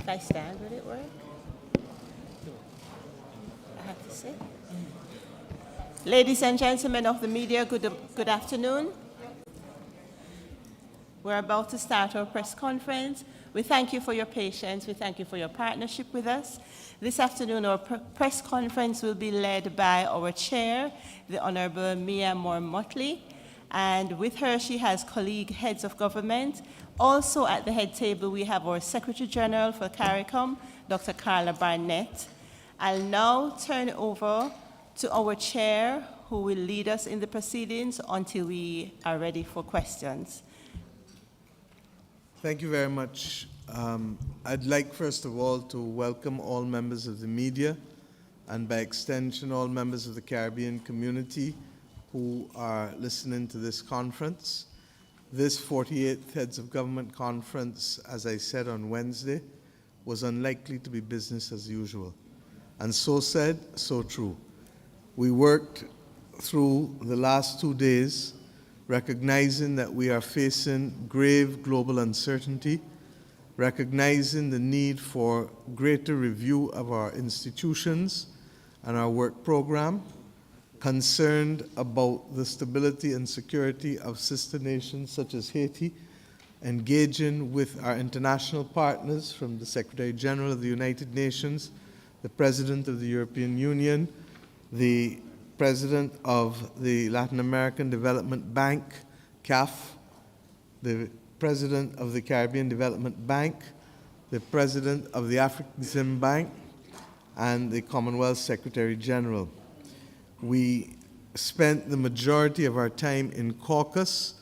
If I stand, will it work? I have to sit. Ladies and gentlemen of the media, good afternoon. We're about to start our press conference. We thank you for your patience. We thank you for your partnership with us. This afternoon, our press conference will be led by our chair, the Honorable Mia Moore-Motley, and with her, she has colleague heads of government. Also at the head table, we have our Secretary General for CARICOM, Dr. Carla Barnett. I'll now turn over to our chair, who will lead us in the proceedings until we are ready for questions. Thank you very much. I'd like, first of all, to welcome all members of the media and, by extension, all members of the Caribbean community who are listening to this conference. This 48th Heads of Government Conference, as I said on Wednesday, was unlikely to be business as usual. And so said, so true. We worked through the last 2 days recognizing that we are facing grave global uncertainty, recognizing the need for greater review of our institutions and our work program, concerned about the stability and security of sister nations such as Haiti, engaging with our international partners from the Secretary General of the United Nations, the President of the European Union, the President of the Latin American Development Bank, CAF, the President of the Caribbean Development Bank, the President of the African Bank, and the Commonwealth Secretary General. We spent the majority of our time in caucus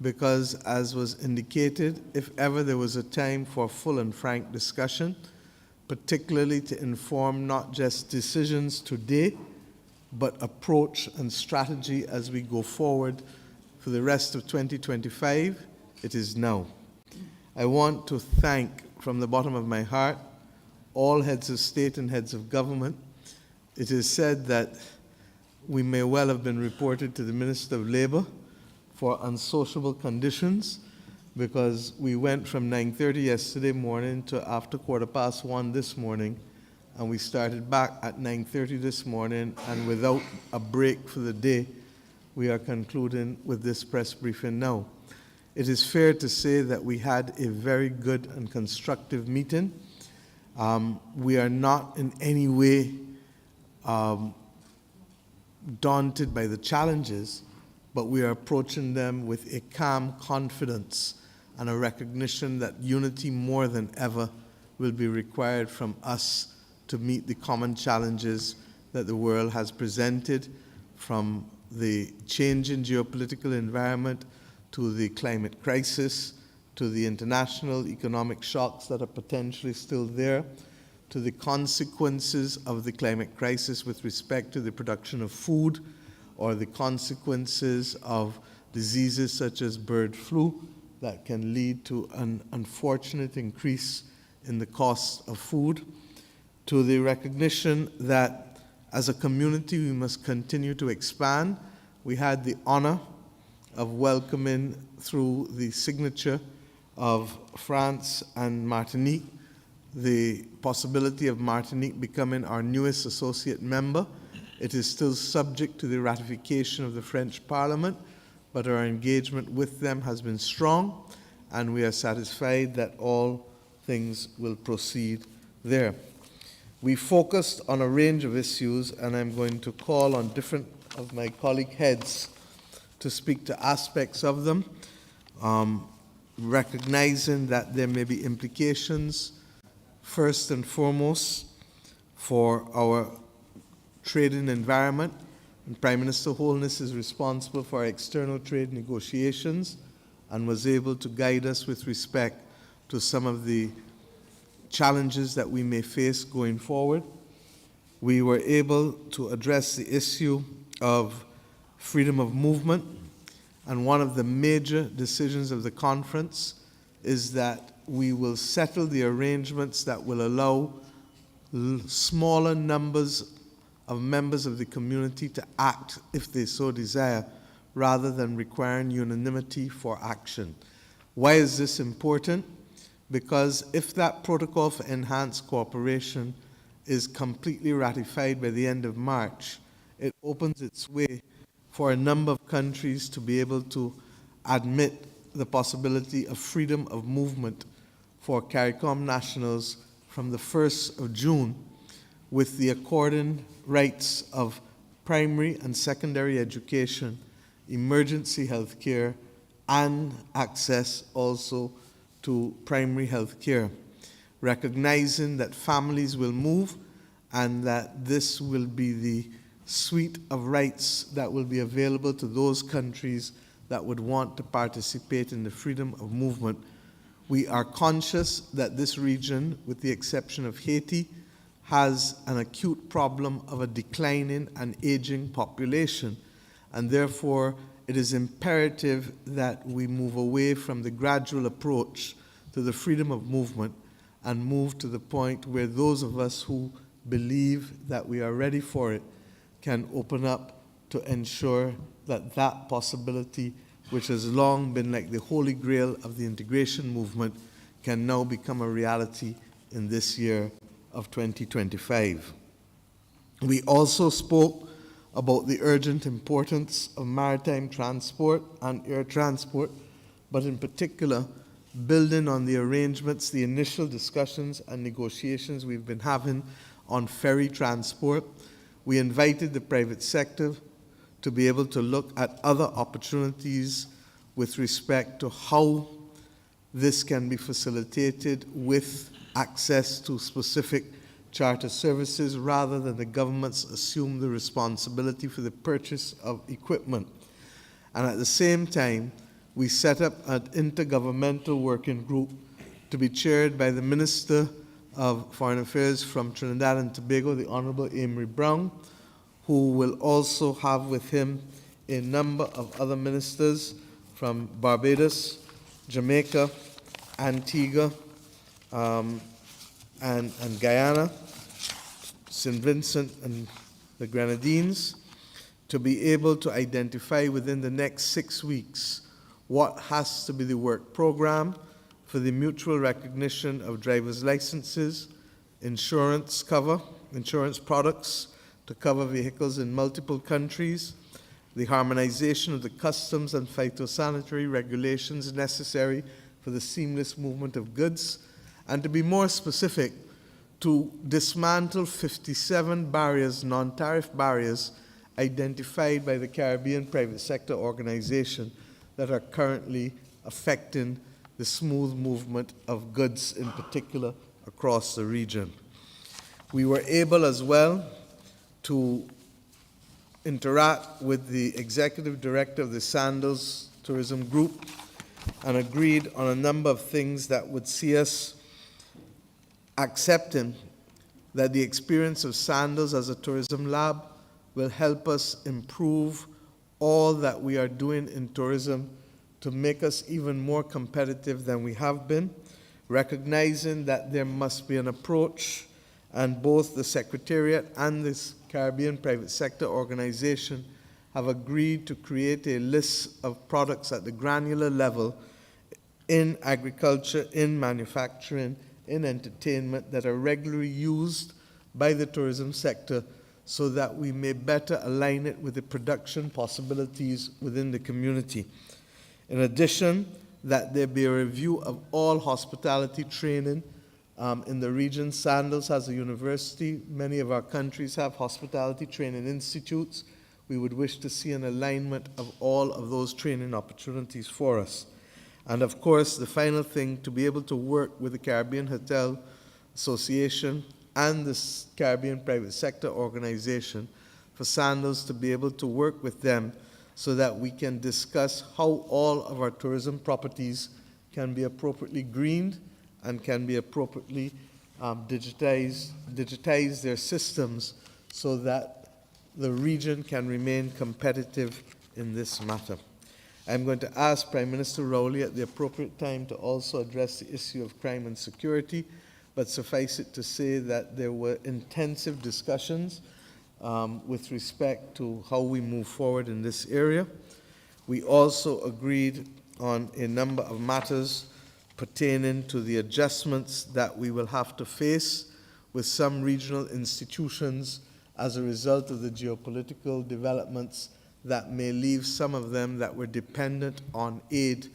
because, as was indicated, if ever there was a time for full and frank discussion, particularly to inform not just decisions today, but approach and strategy as we go forward for the rest of 2025, it is now. I want to thank from the bottom of my heart all heads of state and heads of government. It is said that we may well have been reported to the Minister of Labor for unsociable conditions, because we went from 9:30 yesterday morning to after 1:15 this morning, and we started back at 9:30 this morning, and without a break for the day, we are concluding with this press briefing now. It is fair to say that we had a very good and constructive meeting. We are not in any way daunted by the challenges, but we are approaching them with a calm confidence and a recognition that unity more than ever will be required from us to meet the common challenges that the world has presented, from the change in geopolitical environment to the climate crisis, to the international economic shocks that are potentially still there, to the consequences of the climate crisis with respect to the production of food, or the consequences of diseases such as bird flu that can lead to an unfortunate increase in the cost of food, to the recognition that as a community we must continue to expand. We had the honor of welcoming, through the signature of France and Martinique, the possibility of Martinique becoming our newest associate member. It is still subject to the ratification of the French Parliament, but our engagement with them has been strong, and we are satisfied that all things will proceed there. We focused on a range of issues, and I'm going to call on different of my colleague heads to speak to aspects of them, recognizing that there may be implications, first and foremost, for our trading environment. And Prime Minister Holness is responsible for our external trade negotiations and was able to guide us with respect to some of the challenges that we may face going forward. We were able to address the issue of freedom of movement, and one of the major decisions of the conference is that we will settle the arrangements that will allow smaller numbers of members of the community to act if they so desire, rather than requiring unanimity for action. Why is this important? because if that protocol for enhanced cooperation is completely ratified by the end of March, it opens its way for a number of countries to be able to admit the possibility of freedom of movement for CARICOM nationals from the 1st of June, with the according rights of primary and secondary education, emergency health care, and access also to primary health care, recognizing that families will move and that this will be the suite of rights that will be available to those countries that would want to participate in the freedom of movement. We are conscious that this region, with the exception of Haiti, has an acute problem of a declining and aging population, and therefore it is imperative that we move away from the gradual approach to the freedom of movement and move to the point where those of us who believe that we are ready for it can open up to ensure that that possibility, which has long been like the holy grail of the integration movement, can now become a reality in this year of 2025. We also spoke about the urgent importance of maritime transport and air transport, but in particular, building on the arrangements, the initial discussions and negotiations we've been having on ferry transport. We invited the private sector to be able to look at other opportunities with respect to how this can be facilitated with access to specific charter services rather than the governments assume the responsibility for the purchase of equipment. And at the same time, we set up an intergovernmental working group to be chaired by the Minister of Foreign Affairs from Trinidad and Tobago, the Honorable Amory Brown, who will also have with him a number of other ministers from Barbados, Jamaica, Antigua, and Guyana, St. Vincent and the Grenadines, to be able to identify within the next 6 weeks what has to be the work program for the mutual recognition of driver's licenses, insurance cover, insurance products to cover vehicles in multiple countries, the harmonization of the customs and phytosanitary regulations necessary for the seamless movement of goods, and to be more specific, to dismantle 57 barriers, non-tariff barriers, identified by the Caribbean Private Sector Organization that are currently affecting the smooth movement of goods in particular across the region. We were able as well to interact with the executive director of the Sandals Tourism Group and agreed on a number of things that would see us accepting that the experience of Sandals as a tourism lab will help us improve all that we are doing in tourism to make us even more competitive than we have been, recognizing that there must be an approach, and both the Secretariat and this Caribbean Private Sector Organization have agreed to create a list of products at the granular level in agriculture, in manufacturing, in entertainment that are regularly used by the tourism sector so that we may better align it with the production possibilities within the community. In addition, that there be a review of all hospitality training in the region. Sandals has a university. Many of our countries have hospitality training institutes. We would wish to see an alignment of all of those training opportunities for us. And of course, the final thing, to be able to work with the Caribbean Hotel Association and the Caribbean Private Sector Organization for Sandals to be able to work with them so that we can discuss how all of our tourism properties can be appropriately greened and can be appropriately digitize their systems so that the region can remain competitive in this matter. I'm going to ask Prime Minister Rowley at the appropriate time to also address the issue of crime and security, but suffice it to say that there were intensive discussions with respect to how we move forward in this area. We also agreed on a number of matters pertaining to the adjustments that we will have to face with some regional institutions as a result of the geopolitical developments that may leave some of them that were dependent on aid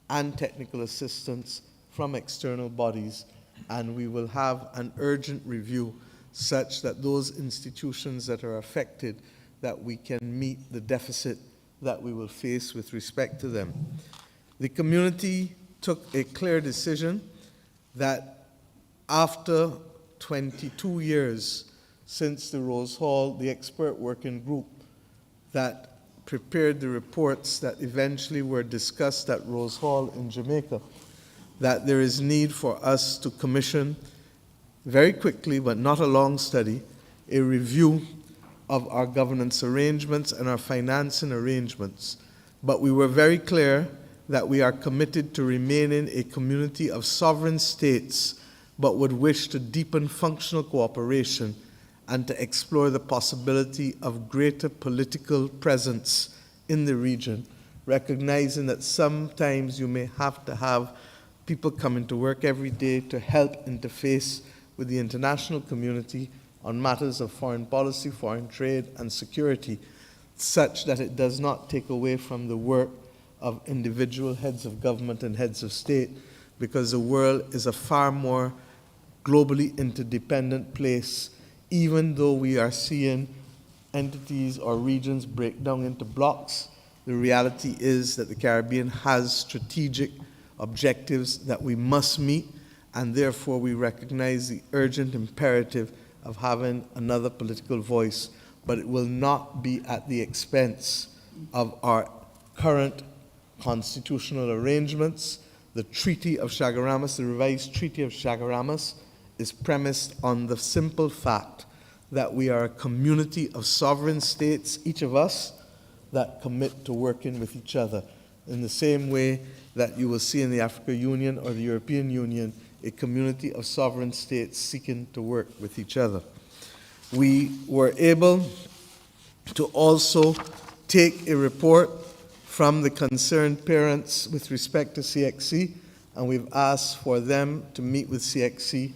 and technical assistance from external bodies. And we will have an urgent review such that those institutions that are affected, that we can meet the deficit that we will face with respect to them. The community took a clear decision that after 22 years since the Rose Hall, the expert working group that prepared the reports that eventually were discussed at Rose Hall in Jamaica, that there is need for us to commission very quickly, but not a long study, a review of our governance arrangements and our financing arrangements. But we were very clear that we are committed to remaining a community of sovereign states, but would wish to deepen functional cooperation and to explore the possibility of greater political presence in the region, recognizing that sometimes you may have to have people coming to work every day to help interface with the international community on matters of foreign policy, foreign trade, and security, such that it does not take away from the work of individual heads of government and heads of state, because the world is a far more globally interdependent place, even though we are seeing entities or regions break down into blocks. The reality is that the Caribbean has strategic objectives that we must meet, and therefore we recognize the urgent imperative of having another political voice, but it will not be at the expense of our current constitutional arrangements. The Treaty of Chaguaramas, the revised Treaty of Chaguaramas, is premised on the simple fact that we are a community of sovereign states, each of us, that commit to working with each other. In the same way that you will see in the African Union or the European Union, a community of sovereign states seeking to work with each other. We were able to also take a report from the concerned parents with respect to CXC, and we've asked for them to meet with CXC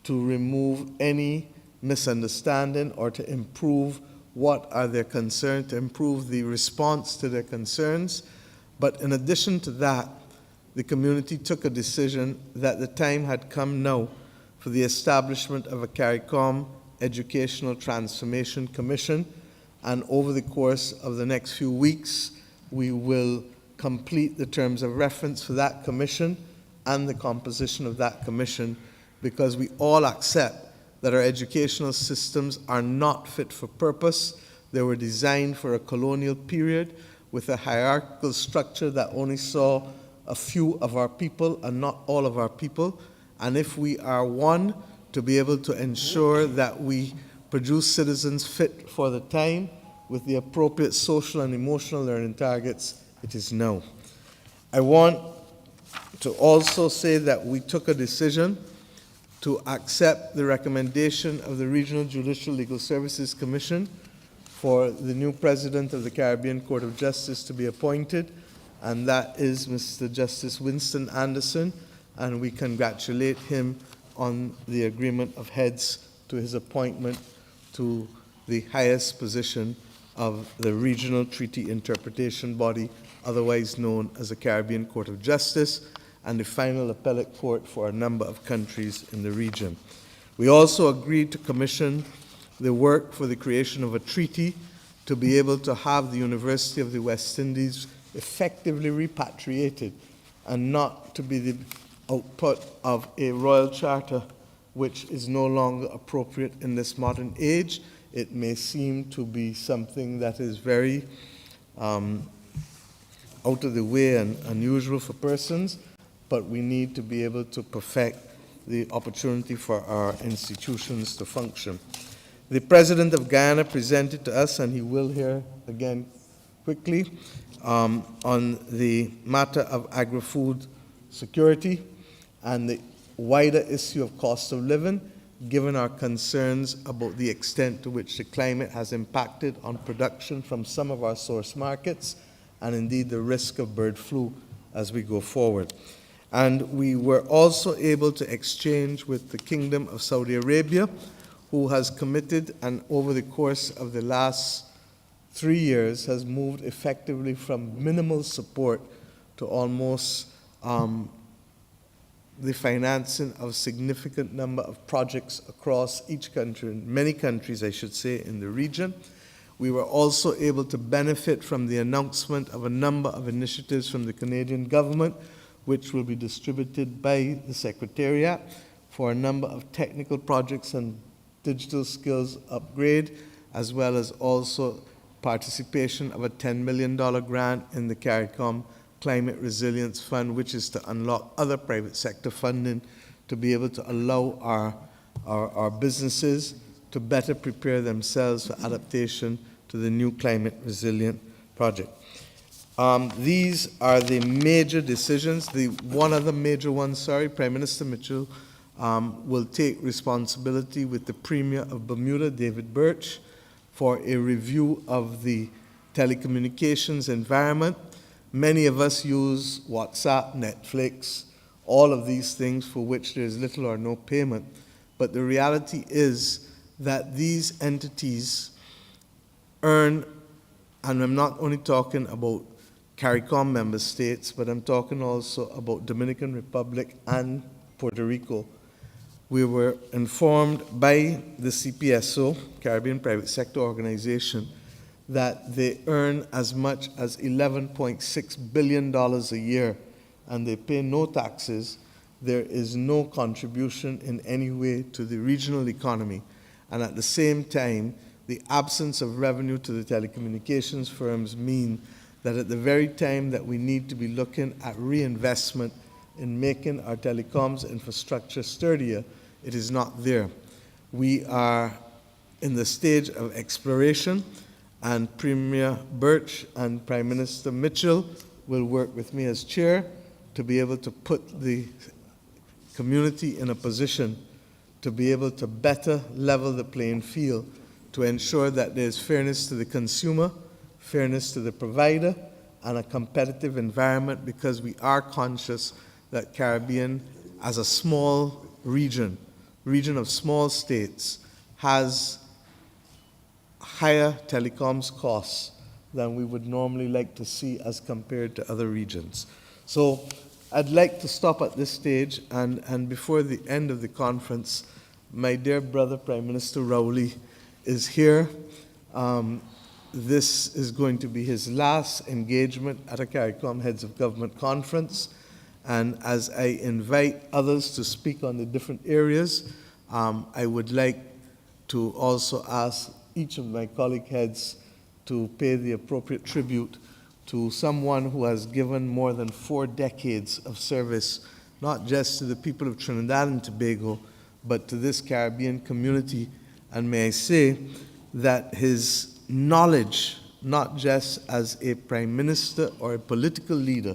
to remove any misunderstanding or to improve what are their concerns, to improve the response to their concerns. But in addition to that, the community took a decision that the time had come now for the establishment of a CARICOM Educational Transformation Commission, and over the course of the next few weeks, we will complete the terms of reference for that commission and the composition of that commission, because we all accept that our educational systems are not fit for purpose. They were designed for a colonial period with a hierarchical structure that only saw a few of our people and not all of our people. And if we are one, to be able to ensure that we produce citizens fit for the time with the appropriate social and emotional learning targets, it is now. I want to also say that we took a decision to accept the recommendation of the Regional Judicial Legal Services Commission for the new president of the Caribbean Court of Justice to be appointed, and that is Mr. Justice Winston Anderson, and we congratulate him on the agreement of heads to his appointment to the highest position of the Regional Treaty Interpretation Body, otherwise known as the Caribbean Court of Justice, and the final appellate court for a number of countries in the region. We also agreed to commission the work for the creation of a treaty to be able to have the University of the West Indies effectively repatriated and not to be the output of a royal charter which is no longer appropriate in this modern age. It may seem to be something that is very out of the way and unusual for persons, but we need to be able to perfect the opportunity for our institutions to function. The President of Guyana presented to us, and he will hear again quickly, on the matter of agri-food security and the wider issue of cost of living, given our concerns about the extent to which the climate has impacted on production from some of our source markets, and indeed the risk of bird flu as we go forward. And we were also able to exchange with the Kingdom of Saudi Arabia, who has committed and over the course of the last 3 years has moved effectively from minimal support to almost the financing of a significant number of projects across each country, many countries, I should say, in the region. We were also able to benefit from the announcement of a number of initiatives from the Canadian government, which will be distributed by the Secretariat for a number of technical projects and digital skills upgrade, as well as also participation of a $10 million grant in the CARICOM Climate Resilience Fund, which is to unlock other private sector funding to be able to allow our businesses to better prepare themselves for adaptation to the new climate resilient project. These are the major decisions. One of the major ones, Prime Minister Mitchell will take responsibility with the Premier of Bermuda, David Birch, for a review of the telecommunications environment. Many of us use WhatsApp, Netflix, all of these things for which there is little or no payment. But the reality is that these entities earn, and I'm not only talking about CARICOM member states, but I'm talking also about Dominican Republic and Puerto Rico. We were informed by the CPSO, Caribbean Private Sector Organization, that they earn as much as $11.6 billion a year, and they pay no taxes. There is no contribution in any way to the regional economy. And at the same time, the absence of revenue to the telecommunications firms mean that at the very time that we need to be looking at reinvestment in making our telecoms infrastructure sturdier, it is not there. We are in the stage of exploration, and Premier Birch and Prime Minister Mitchell will work with me as chair to be able to put the community in a position to be able to better level the playing field to ensure that there's fairness to the consumer, fairness to the provider, and a competitive environment, because we are conscious that Caribbean, as a small region of small states, has higher telecoms costs than we would normally like to see as compared to other regions. So I'd like to stop at this stage, and before the end of the conference, my dear brother, Prime Minister Rowley, is here. This is going to be his last engagement at a CARICOM Heads of Government conference, and as I invite others to speak on the different areas, I would like to also ask each of my colleague heads to pay the appropriate tribute to someone who has given more than 4 decades of service, not just to the people of Trinidad and Tobago, but to this Caribbean community. And may I say that his knowledge, not just as a prime minister or a political leader,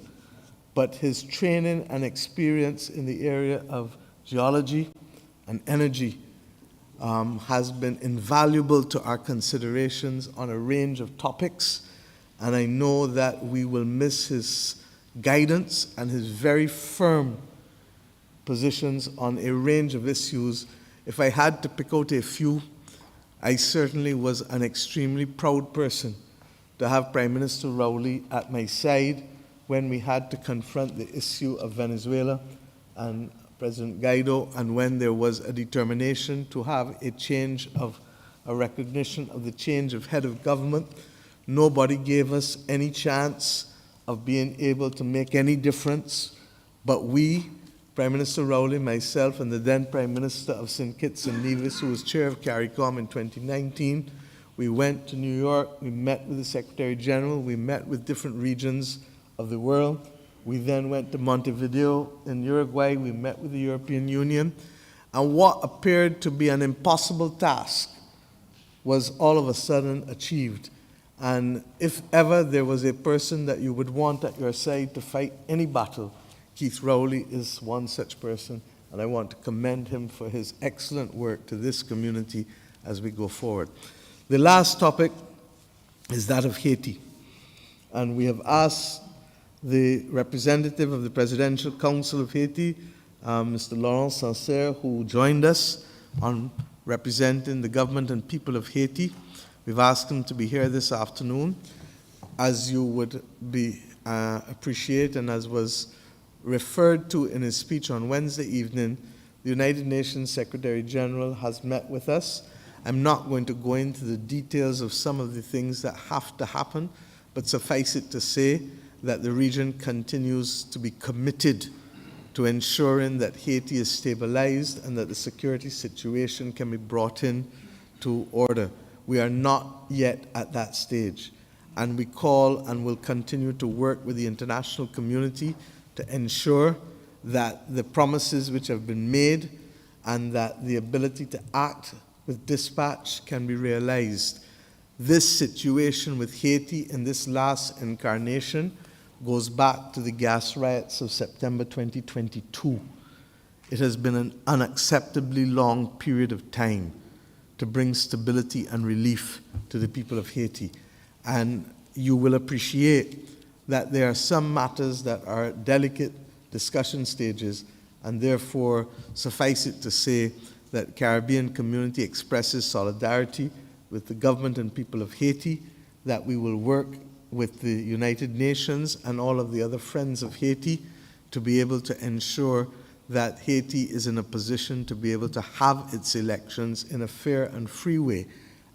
but his training and experience in the area of geology and energy has been invaluable to our considerations on a range of topics, and I know that we will miss his guidance and his very firm positions on a range of issues. If I had to pick out a few, I certainly was an extremely proud person to have Prime Minister Rowley at my side when we had to confront the issue of Venezuela and President Guaido, and when there was a determination to have a change of a recognition of the change of head of government. Nobody gave us any chance of being able to make any difference, but we, Prime Minister Rowley, myself, and the then Prime Minister of St. Kitts and Nevis, who was chair of CARICOM in 2019, we went to New York, we met with the Secretary General, we met with different regions of the world. We then went to Montevideo in Uruguay, we met with the European Union, and what appeared to be an impossible task was all of a sudden achieved. And if ever there was a person that you would want at your side to fight any battle, Keith Rowley is one such person, and I want to commend him for his excellent work to this community as we go forward. The last topic is that of Haiti, and we have asked the representative of the Presidential Council of Haiti, Mr. Laurent Sancerre, who joined us on representing the government and people of Haiti. We've asked him to be here this afternoon. As you would appreciate, and as was referred to in his speech on Wednesday evening, the United Nations Secretary General has met with us. I'm not going to go into the details of some of the things that have to happen, but suffice it to say that the region continues to be committed to ensuring that Haiti is stabilized and that the security situation can be brought in to order. We are not yet at that stage, and we call and will continue to work with the international community to ensure that the promises which have been made and that the ability to act with dispatch can be realized. This situation with Haiti in this last incarnation goes back to the gas riots of September 2022. It has been an unacceptably long period of time to bring stability and relief to the people of Haiti. And you will appreciate that there are some matters that are delicate discussion stages, and therefore suffice it to say that the Caribbean community expresses solidarity with the government and people of Haiti, that we will work with the United Nations and all of the other friends of Haiti to be able to ensure that Haiti is in a position to be able to have its elections in a fair and free way,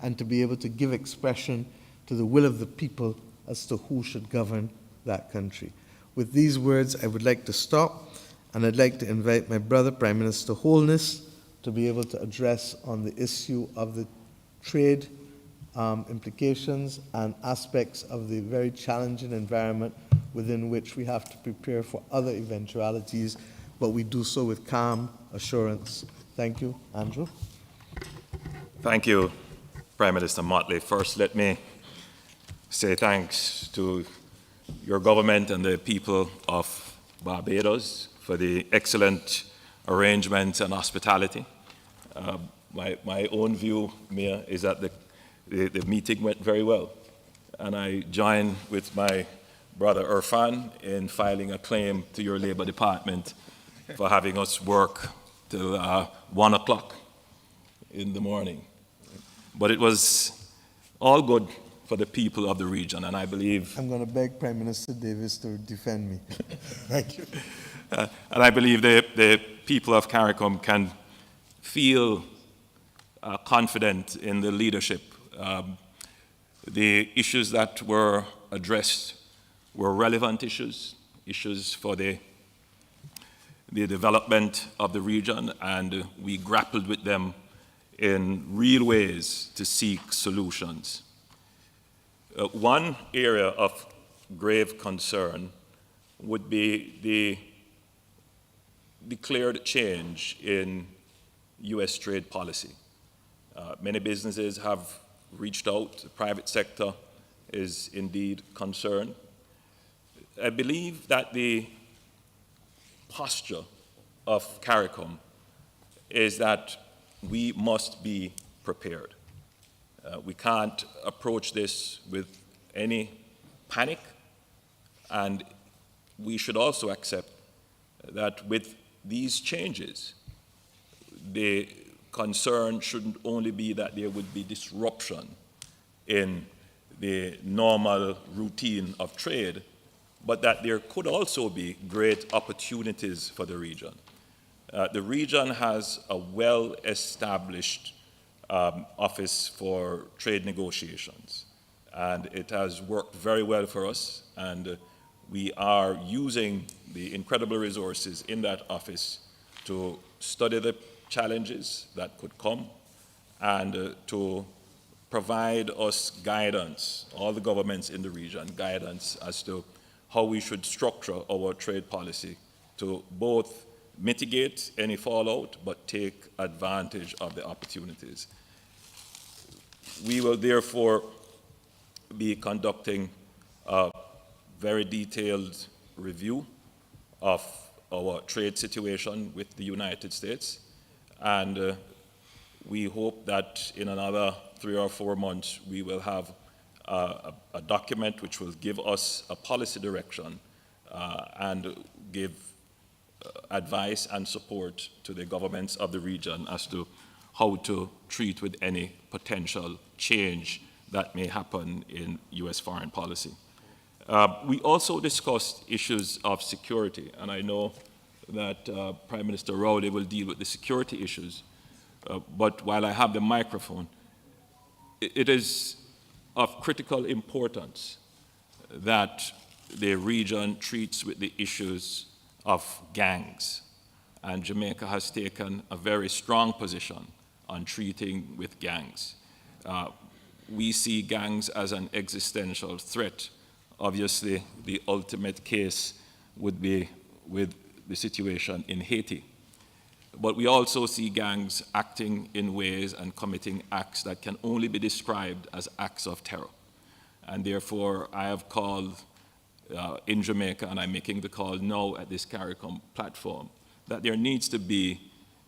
and to be able to give expression to the will of the people as to who should govern that country. With these words, I would like to stop, and I'd like to invite my brother, Prime Minister Holness, to be able to address on the issue of the trade implications and aspects of the very challenging environment within which we have to prepare for other eventualities, but we do so with calm assurance. Thank you. Andrew? Thank you, Prime Minister Motley. First, let me say thanks to your government and the people of Barbados for the excellent arrangements and hospitality. My own view, Mayor, is that the meeting went very well. And I join with my brother Irfan in filing a claim to your Labor Department for having us work till 1 o'clock in the morning. But it was all good for the people of the region, and I believe... I'm going to beg Prime Minister Davis to defend me. Thank you. And I believe the people of CARICOM can feel confident in the leadership. The issues that were addressed were relevant issues for the development of the region, and we grappled with them in real ways to seek solutions. One area of grave concern would be the declared change in U.S. trade policy. Many businesses have reached out. The private sector is indeed concerned. I believe that the posture of CARICOM is that we must be prepared. We can't approach this with any panic, and we should also accept that with these changes, the concern shouldn't only be that there would be disruption in the normal routine of trade, but that there could also be great opportunities for the region. The region has a well-established office for trade negotiations, and it has worked very well for us, and we are using the incredible resources in that office to study the challenges that could come and to provide us guidance, all the governments in the region, guidance as to how we should structure our trade policy to both mitigate any fallout but take advantage of the opportunities. We will therefore be conducting a very detailed review of our trade situation with the United States, and we hope that in another 3 or 4 months we will have a document which will give us a policy direction and give advice and support to the governments of the region as to how to treat with any potential change that may happen in U.S. foreign policy. We also discussed issues of security, and I know that Prime Minister Rowley will deal with the security issues, but while I have the microphone, it is of critical importance that the region treats with the issues of gangs, and Jamaica has taken a very strong position on treating with gangs. We see gangs as an existential threat. Obviously, the ultimate case would be with the situation in Haiti. But we also see gangs acting in ways and committing acts that can only be described as acts of terror. And therefore, I have called in Jamaica, and I'm making the call now at this CARICOM platform, that there needs to be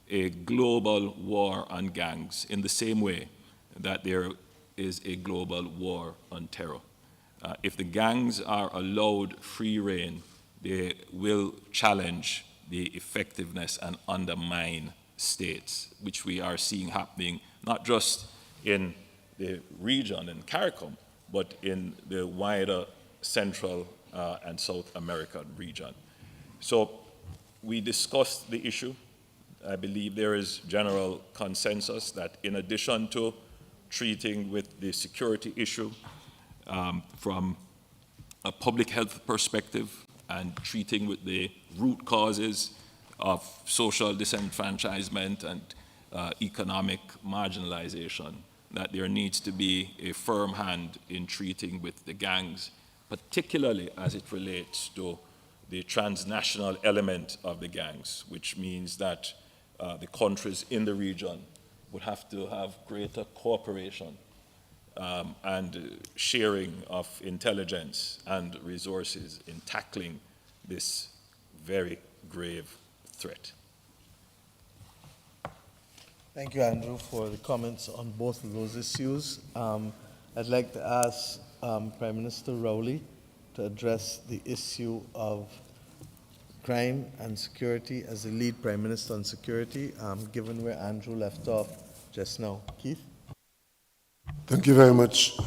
a global war on gangs in the same way that there is a global war on terror. If the gangs are allowed free rein, they will challenge the effectiveness and undermine states, which we are seeing happening not just in the region in CARICOM, but in the wider Central and South American region. So we discussed the issue. I believe there is general consensus that in addition to treating with the security issue from a public health perspective and treating with the root causes of social disenfranchisement and economic marginalization, that there needs to be a firm hand in treating with the gangs, particularly as it relates to the transnational element of the gangs, which means that the countries in the region would have to have greater cooperation and sharing of intelligence and resources in tackling this very grave threat. Thank you, Andrew, for the comments on both of those issues. I'd like to ask Prime Minister Rowley to address the issue of crime and security as the lead Prime Minister on security, given where Andrew left off just now. Keith? Thank you very much,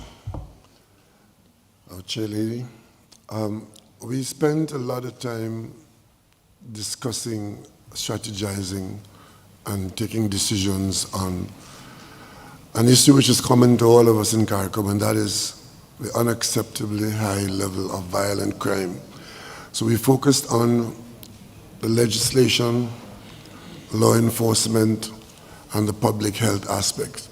our Chair Lady. We spent a lot of time discussing, strategizing, and taking decisions on an issue which is common to all of us in CARICOM, and that is the unacceptably high level of violent crime. So we focused on the legislation, law enforcement, and the public health aspect.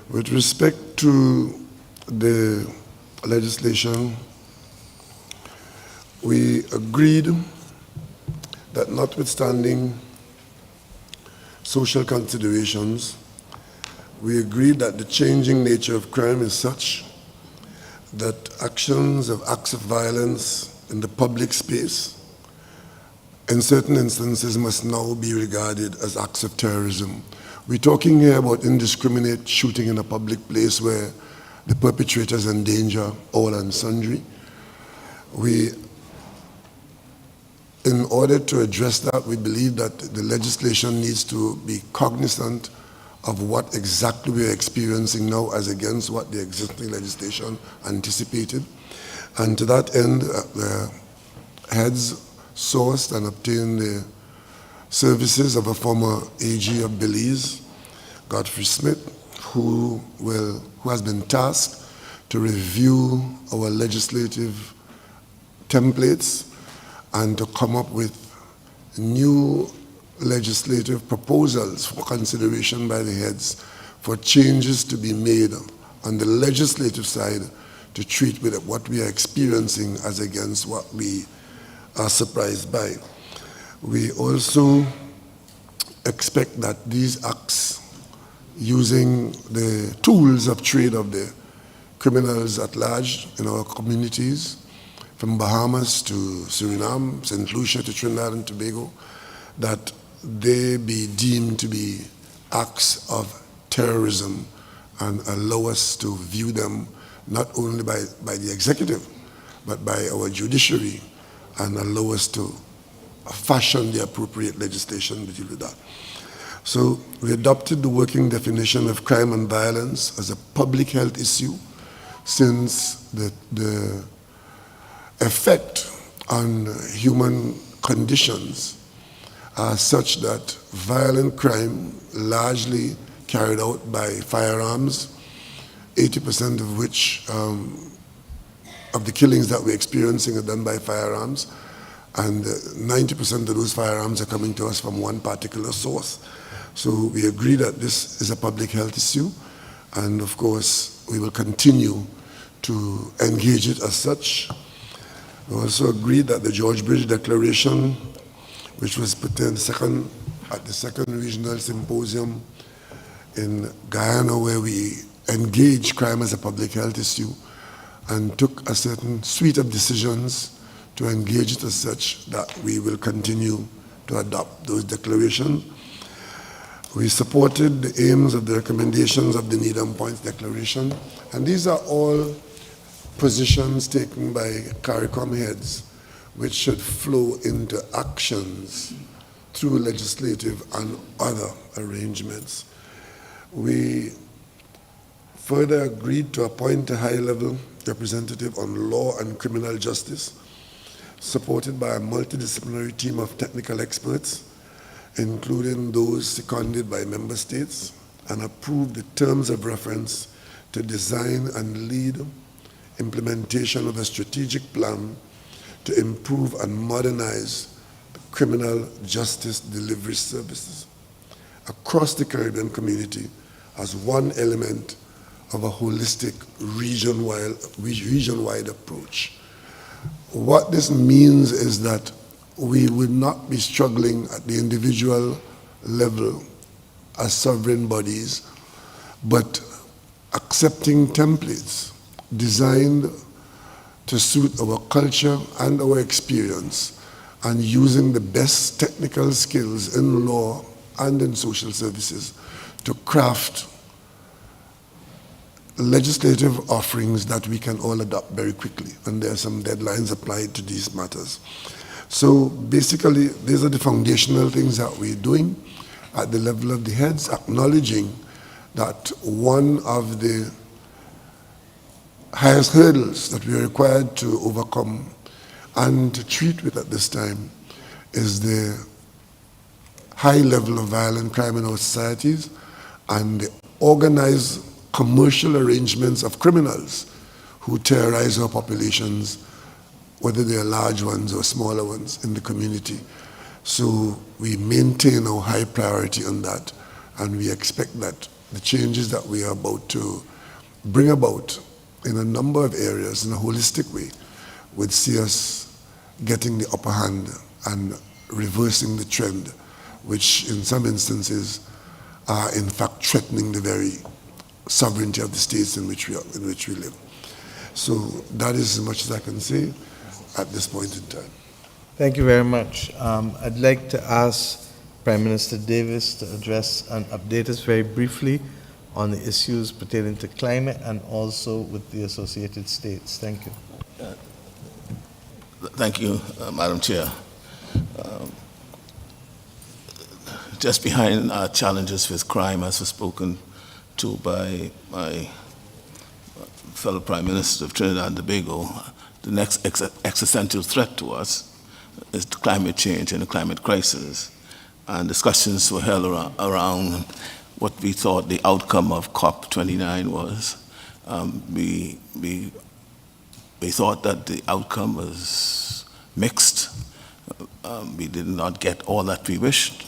With respect to the legislation, we agreed that notwithstanding social considerations, we agreed that the changing nature of crime is such that acts of violence in the public space in certain instances must now be regarded as acts of terrorism. We're talking here about indiscriminate shooting in a public place where the perpetrators endanger all and sundry. In order to address that, we believe that the legislation needs to be cognizant of what exactly we are experiencing now as against what the existing legislation anticipated. And to that end, the heads sourced and obtained the services of a former AG of Belize, Godfrey Smith, who has been tasked to review our legislative templates and to come up with new legislative proposals for consideration by the heads for changes to be made on the legislative side to treat with what we are experiencing as against what we are surprised by. We also expect that these acts, using the tools of trade of the criminals at large in our communities, from Bahamas to Suriname, St. Lucia to Trinidad and Tobago, that they be deemed to be acts of terrorism and allow us to view them not only by the executive, but by our judiciary and allow us to fashion the appropriate legislation to deal with that. So we adopted the working definition of crime and violence as a public health issue, since the effect on human conditions are such that violent crime, largely carried out by firearms, 80% of which of the killings that we're experiencing are done by firearms, and 90% of those firearms are coming to us from one particular source. So we agree that this is a public health issue, and of course we will continue to engage it as such. We also agreed that the George Bridge Declaration, which was put in at the second regional symposium in Guyana, where we engaged crime as a public health issue and took a certain suite of decisions to engage it as such, that we will continue to adopt those declarations. We supported the aims of the recommendations of the Needham Points Declaration, and these are all positions taken by CARICOM heads which should flow into actions through legislative and other arrangements. We further agreed to appoint a high-level representative on law and criminal justice, supported by a multidisciplinary team of technical experts, including those seconded by member states, and approved the terms of reference to design and lead implementation of a strategic plan to improve and modernize the criminal justice delivery services across the Caribbean community as one element of a holistic region-wide approach. What this means is that we would not be struggling at the individual level as sovereign bodies, but accepting templates designed to suit our culture and our experience, and using the best technical skills in law and in social services to craft legislative offerings that we can all adopt very quickly. And there are some deadlines applied to these matters. So basically, these are the foundational things that we're doing at the level of the heads, acknowledging that one of the highest hurdles that we are required to overcome and to treat with at this time is the high level of violent crime in our societies and the organized commercial arrangements of criminals who terrorize our populations, whether they are large ones or smaller ones in the community. So we maintain our high priority on that, and we expect that the changes that we are about to bring about in a number of areas in a holistic way would see us getting the upper hand and reversing the trend, which in some instances are in fact threatening the very sovereignty of the states in which we live. So that is as much as I can say at this point in time. Thank you very much. I'd like to ask Prime Minister Davis to address and update us very briefly on the issues pertaining to climate and also with the associated states. Thank you. Thank you, Madam Chair. Just behind our challenges with crime, as was spoken to by my fellow Prime Minister of Trinidad and Tobago, the next existential threat to us is climate change and the climate crisis. And discussions were held around what we thought the outcome of COP29 was. We thought that the outcome was mixed. We did not get all that we wished.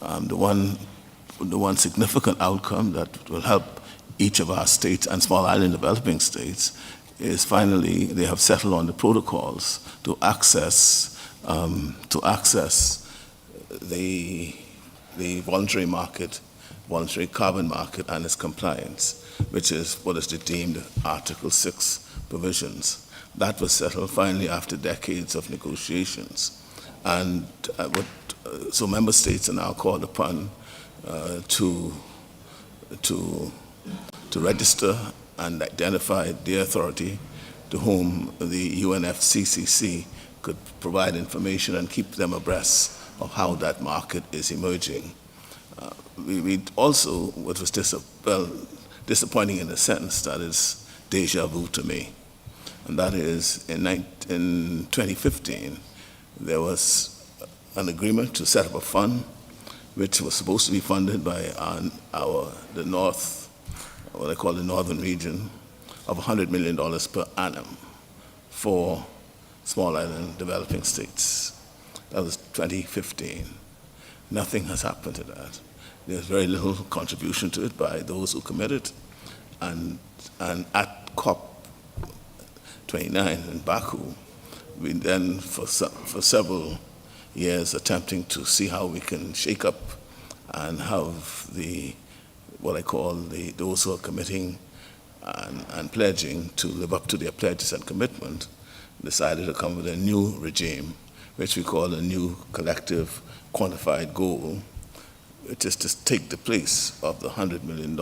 The one significant outcome that will help each of our states and small island developing states is finally they have settled on the protocols to access the voluntary market, voluntary carbon market and its compliance, which is what is deemed Article 6 provisions. That was settled finally after decades of negotiations. And so member states are now called upon to register and identify the authority to whom the UNFCCC could provide information and keep them abreast of how that market is emerging. We also, what was disappointing in a sense, that is deja vu to me, and that is in 2015, there was an agreement to set up a fund which was supposed to be funded by the North, what I call the Northern region, of $100 million per annum for small island developing states. That was 2015. Nothing has happened to that. There's very little contribution to it by those who committed. And at COP 29 in Baku, we then, for several years, attempting to see how we can shake up and have what I call those who are committing and pledging to live up to their pledges and commitment, decided to come with a new regime, which we call a new collective quantified goal, which is to take the place of the $100 million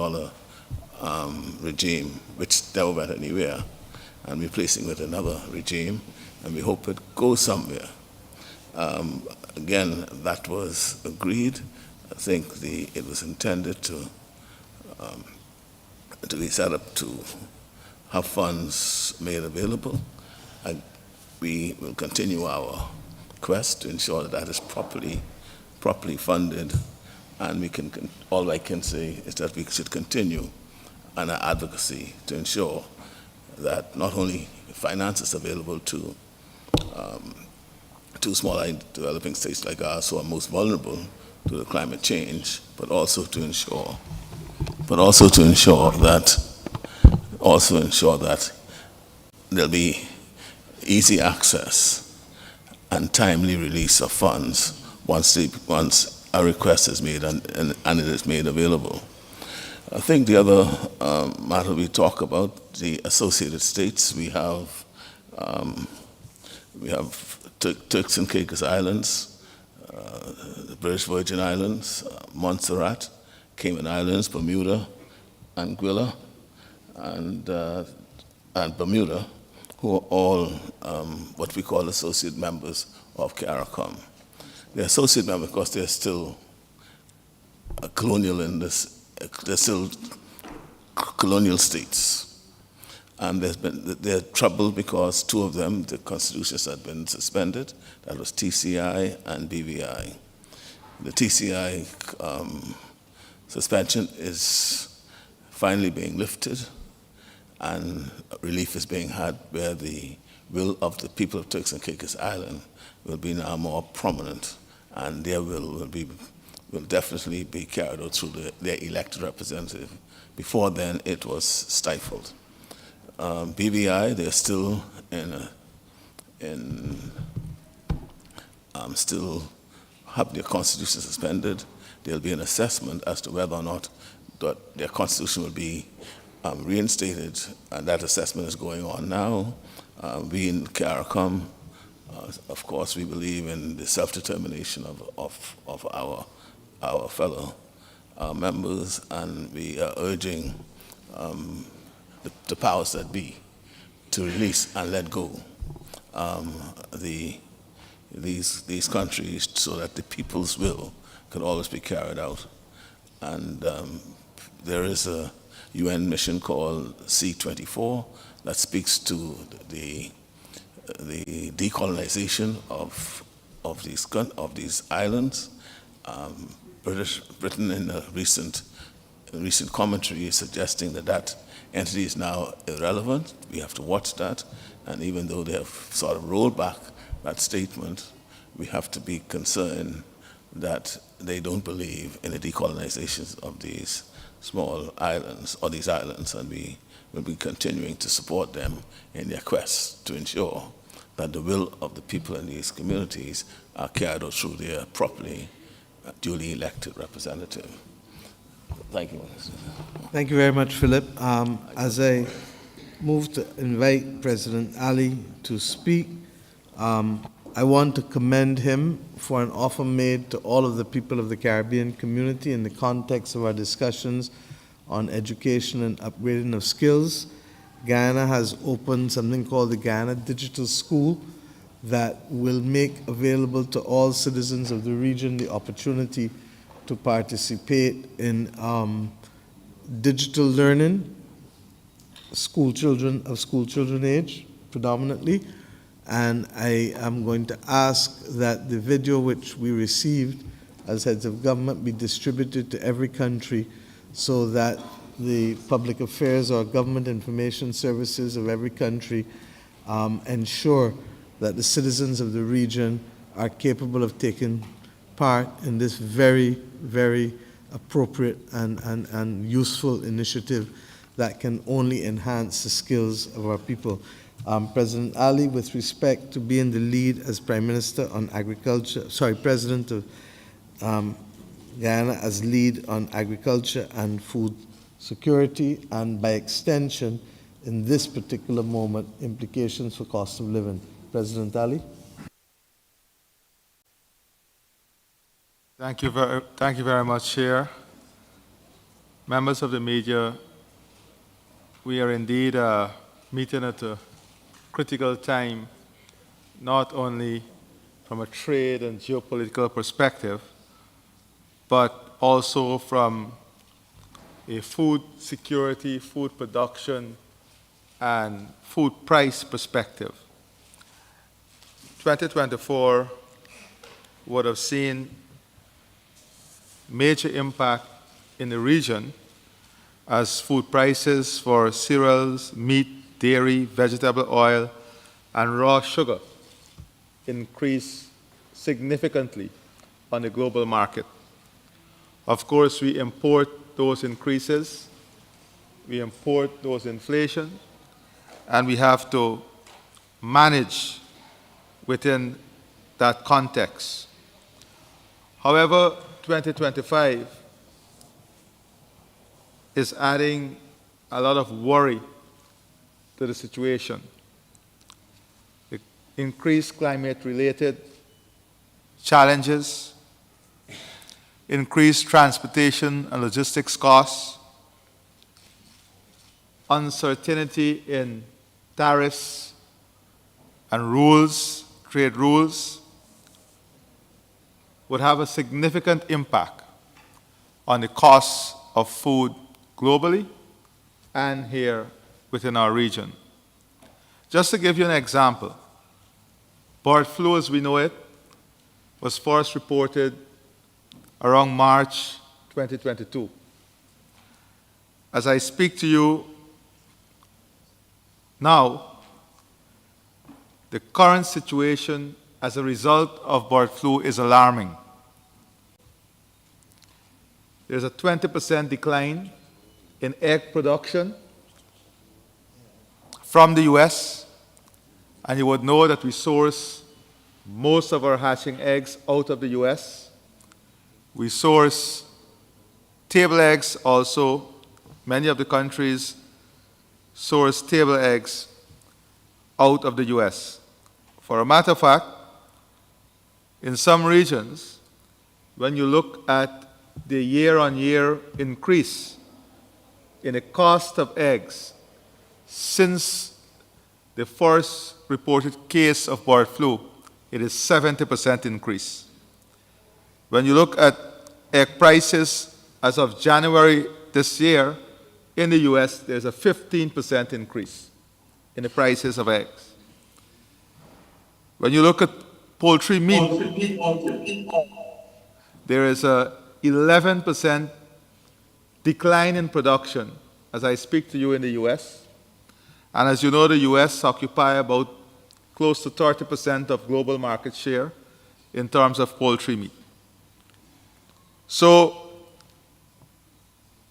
regime, which never went anywhere, and replacing with another regime, and we hope it goes somewhere. Again, that was agreed. I think it was intended to be set up to have funds made available. We will continue our quest to ensure that is properly funded, and all I can say is that we should continue on our advocacy to ensure that not only finance is available to small island developing states like ours who are most vulnerable to the climate change, but also to ensure that there'll be easy access and timely release of funds once a request is made and it is made available. I think the other matter we talk about, the associated states, we have Turks and Caicos Islands, the British Virgin Islands, Montserrat, Cayman Islands, Bermuda, Anguilla, and Bermuda, who are all what we call associate members of CARICOM. They're associate members because they're still they're still colonial states. And they're troubled because two of them, the constitutions had been suspended. That was TCI and BVI. The TCI suspension is finally being lifted, and relief is being had where the will of the people of Turks and Caicos Island will be now more prominent, and their will definitely be carried out through their elected representative. Before then, it was stifled. BVI, they're still still have their constitution suspended. There'll be an assessment as to whether or not their constitution will be reinstated, and that assessment is going on now. We in CARICOM, of course, we believe in the self-determination of our fellow members, and we are urging the powers that be to release and let go these countries so that the people's will can always be carried out. And there is a UN mission called C-24 that speaks to the decolonization of these islands. Britain in a recent commentary is suggesting that entity is now irrelevant. We have to watch that, and even though they have sort of rolled back that statement, we have to be concerned that they don't believe in the decolonization of these small islands, or these islands, and we will be continuing to support them in their quest to ensure that the will of the people in these communities are carried out through their properly duly elected representative. Thank you, Minister. Thank you very much, Philip. As I move to invite President Ali to speak, I want to commend him for an offer made to all of the people of the Caribbean community in the context of our discussions on education and upgrading of skills. Guyana has opened something called the Guyana Digital School, that will make available to all citizens of the region the opportunity to participate in digital learning, school children age predominantly. And I am going to ask that the video which we received as heads of government be distributed to every country so that the public affairs or government information services of every country ensure that the citizens of the region are capable of taking part in this very, very appropriate and useful initiative that can only enhance the skills of our people. President Ali, with respect to being the lead as Prime Minister on agriculture, President of Guyana as lead on agriculture and food security, and by extension, in this particular moment, implications for cost of living. President Ali. Thank you very much, Chair. Members of the media, we are indeed meeting at a critical time, not only from a trade and geopolitical perspective, but also from a food security, food production, and food price perspective. 2024 would have seen major impact in the region as food prices for cereals, meat, dairy, vegetable oil, and raw sugar increase significantly on the global market. Of course, we import those increases, we import those inflation, and we have to manage within that context. However, 2025 is adding a lot of worry to the situation. The increased climate-related challenges, increased transportation and logistics costs, uncertainty in tariffs and rules, trade rules, would have a significant impact on the costs of food globally and here within our region. Just to give you an example, bird flu as we know it was first reported around March 2022. As I speak to you now, the current situation as a result of bird flu is alarming. There's a 20% decline in egg production from the US, and you would know that we source most of our hatching eggs out of the US. We source table eggs also. Many of the countries source table eggs out of the US. For a matter of fact, in some regions, when you look at the year-on-year increase in the cost of eggs since the first reported case of bird flu, it is 70% increase. When you look at egg prices as of January this year, in the US, there's a 15% increase in the prices of eggs. When you look at poultry meat, there is a 11% decline in production as I speak to you in the US. And as you know, the US occupy about close to 30% of global market share in terms of poultry meat. So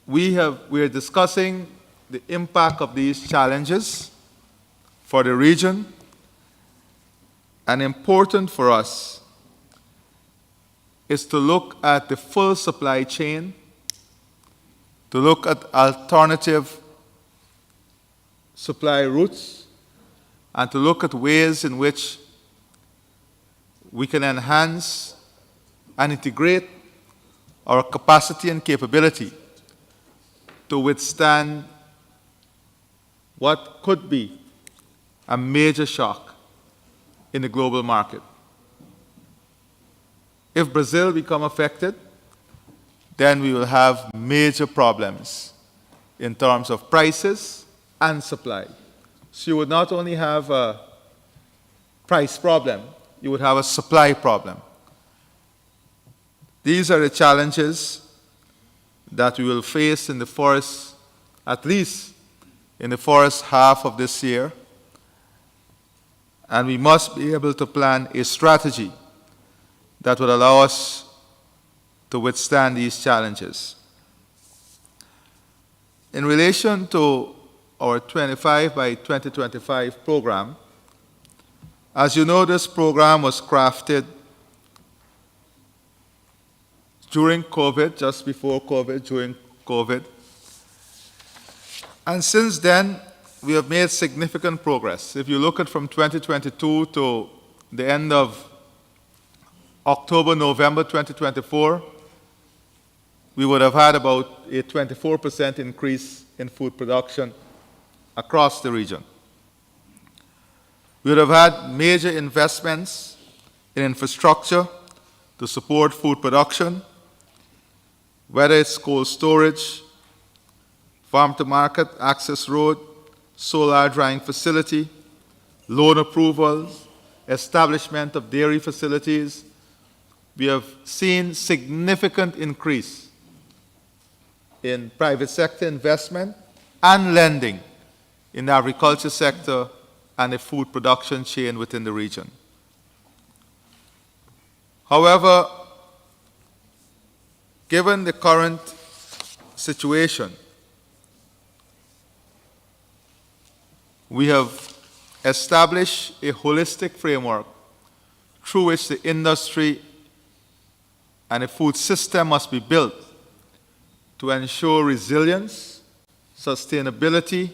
we are discussing the impact of these challenges for the region, and important for us is to look at the full supply chain, to look at alternative supply routes, and to look at ways in which we can enhance and integrate our capacity and capability to withstand what could be a major shock in the global market. If Brazil become affected, then we will have major problems in terms of prices and supply. So you would not only have a price problem, you would have a supply problem. These are the challenges that we will face in the forest, at least in the first half of this year. And we must be able to plan a strategy that would allow us to withstand these challenges. In relation to our 25 by 2025 program, as you know, this program was crafted during COVID, just before COVID, during COVID. And since then, we have made significant progress. If you look at from 2022 to the end of October, November 2024, we would have had about a 24% increase in food production across the region. We would have had major investments in infrastructure to support food production, whether it's cold storage, farm-to-market access road, solar drying facility, loan approvals, establishment of dairy facilities. We have seen significant increase in private sector investment and lending in the agriculture sector and the food production chain within the region. However, given the current situation, we have established a holistic framework through which the industry and the food system must be built to ensure resilience, sustainability,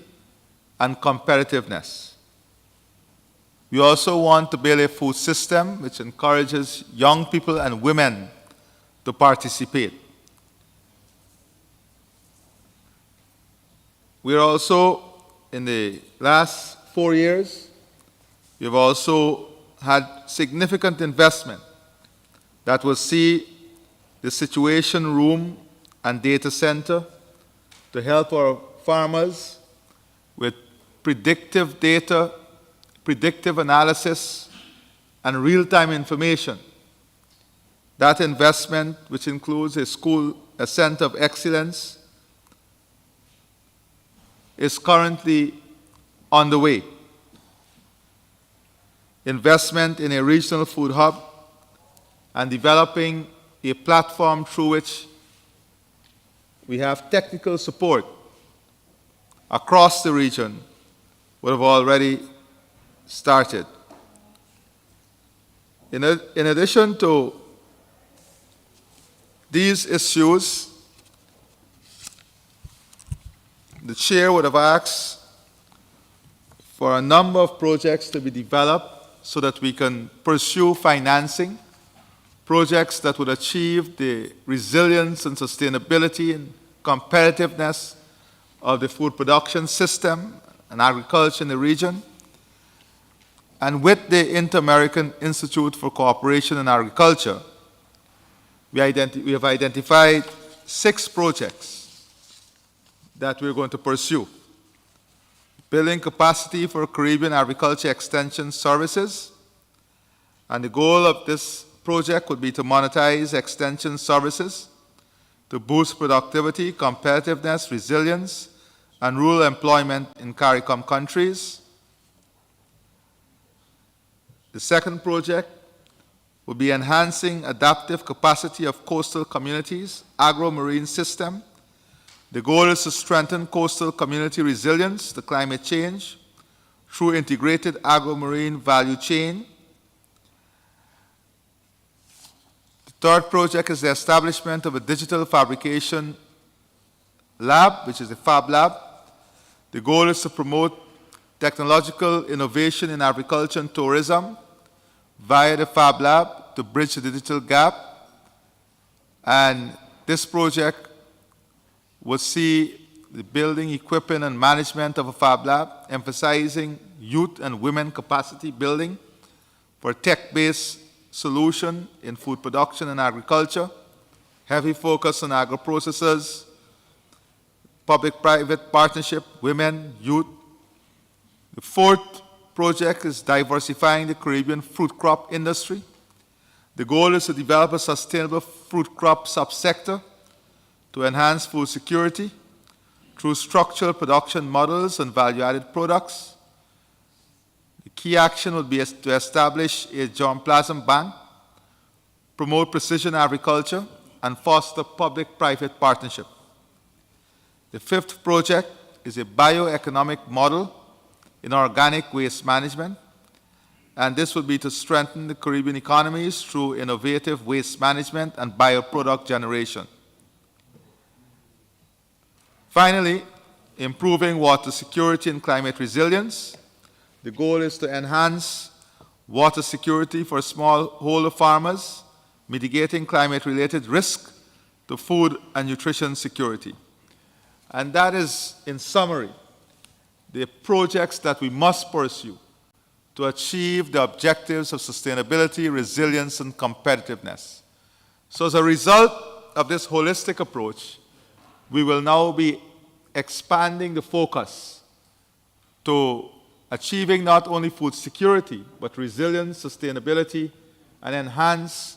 and competitiveness. We also want to build a food system which encourages young people and women to participate. We are also, in the last 4 years, we have also had significant investment that will see the Situation Room and Data Center to help our farmers with predictive data, predictive analysis, and real-time information. That investment, which includes a center of excellence, is currently on the way. Investment in a regional food hub and developing a platform through which we have technical support across the region would have already started. In addition to these issues, the chair would have asked for a number of projects to be developed so that we can pursue financing, projects that would achieve the resilience and sustainability and competitiveness of the food production system and agriculture in the region. And with the Inter-American Institute for Cooperation in Agriculture, we have identified 6 projects that we're going to pursue. Building capacity for Caribbean agriculture extension services. And the goal of this project would be to monetize extension services to boost productivity, competitiveness, resilience, and rural employment in CARICOM countries. The second project would be enhancing adaptive capacity of coastal communities, agro-marine system. The goal is to strengthen coastal community resilience to climate change through integrated agro-marine value chain. The third project is the establishment of a digital fabrication lab, which is a Fab Lab. The goal is to promote technological innovation in agriculture and tourism via the Fab Lab to bridge the digital gap. And this project will see the building, equipping, and management of a Fab Lab, emphasizing youth and women capacity building for tech-based solution in food production and agriculture, heavy focus on agro-processors, public-private partnership, women, youth. The fourth project is diversifying the Caribbean fruit crop industry. The goal is to develop a sustainable fruit crop subsector to enhance food security through structural production models and value-added products. The key action would be to establish a germplasm bank, promote precision agriculture, and foster public-private partnership. The fifth project is a bioeconomic model in organic waste management, and this would be to strengthen the Caribbean economies through innovative waste management and bioproduct generation. Finally, improving water security and climate resilience. The goal is to enhance water security for smallholder farmers, mitigating climate-related risk to food and nutrition security. And that is, in summary, the projects that we must pursue to achieve the objectives of sustainability, resilience, and competitiveness. So as a result of this holistic approach, we will now be expanding the focus to achieving not only food security, but resilience, sustainability, and enhance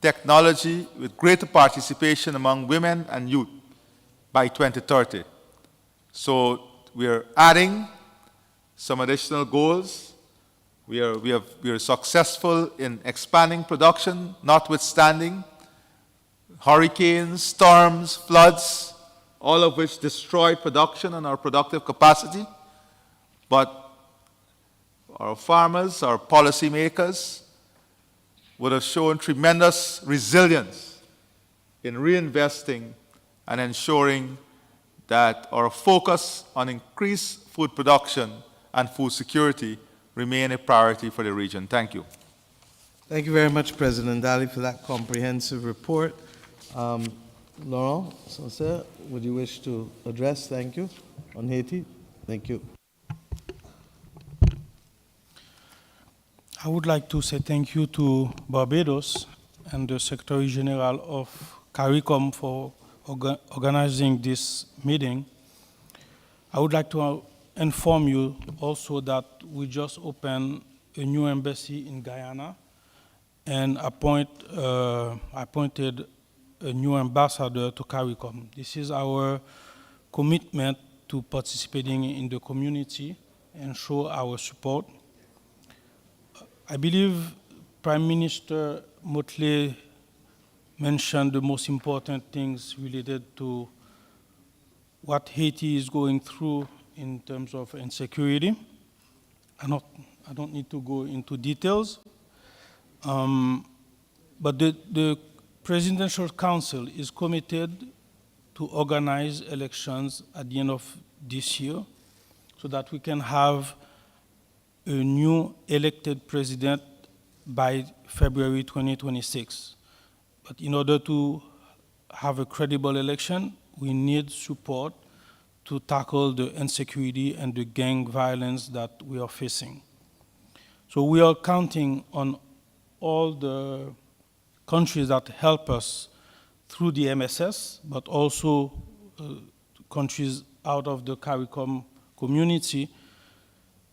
technology with greater participation among women and youth by 2030. So we are adding some additional goals. We are successful in expanding production, notwithstanding hurricanes, storms, floods, all of which destroy production and our productive capacity. But our farmers, our policymakers would have shown tremendous resilience in reinvesting and ensuring that our focus on increased food production and food security remain a priority for the region. Thank you. Thank you very much, President Daly, for that comprehensive report. Laurent Sancerre, would you wish to address? Thank you. On Haiti? Thank you. I would like to say thank you to Barbados and the Secretary General of CARICOM for organizing this meeting. I would like to inform you also that we just opened a new embassy in Guyana and appointed a new ambassador to CARICOM. This is our commitment to participating in the community and show our support. I believe Prime Minister Motley mentioned the most important things related to what Haiti is going through in terms of insecurity. I don't need to go into details, but the Presidential Council is committed to organize elections at the end of this year so that we can have a new elected president by February 2026. But in order to have a credible election, we need support to tackle the insecurity and the gang violence that we are facing. So we are counting on all the countries that help us through the MSS, but also countries out of the CARICOM community,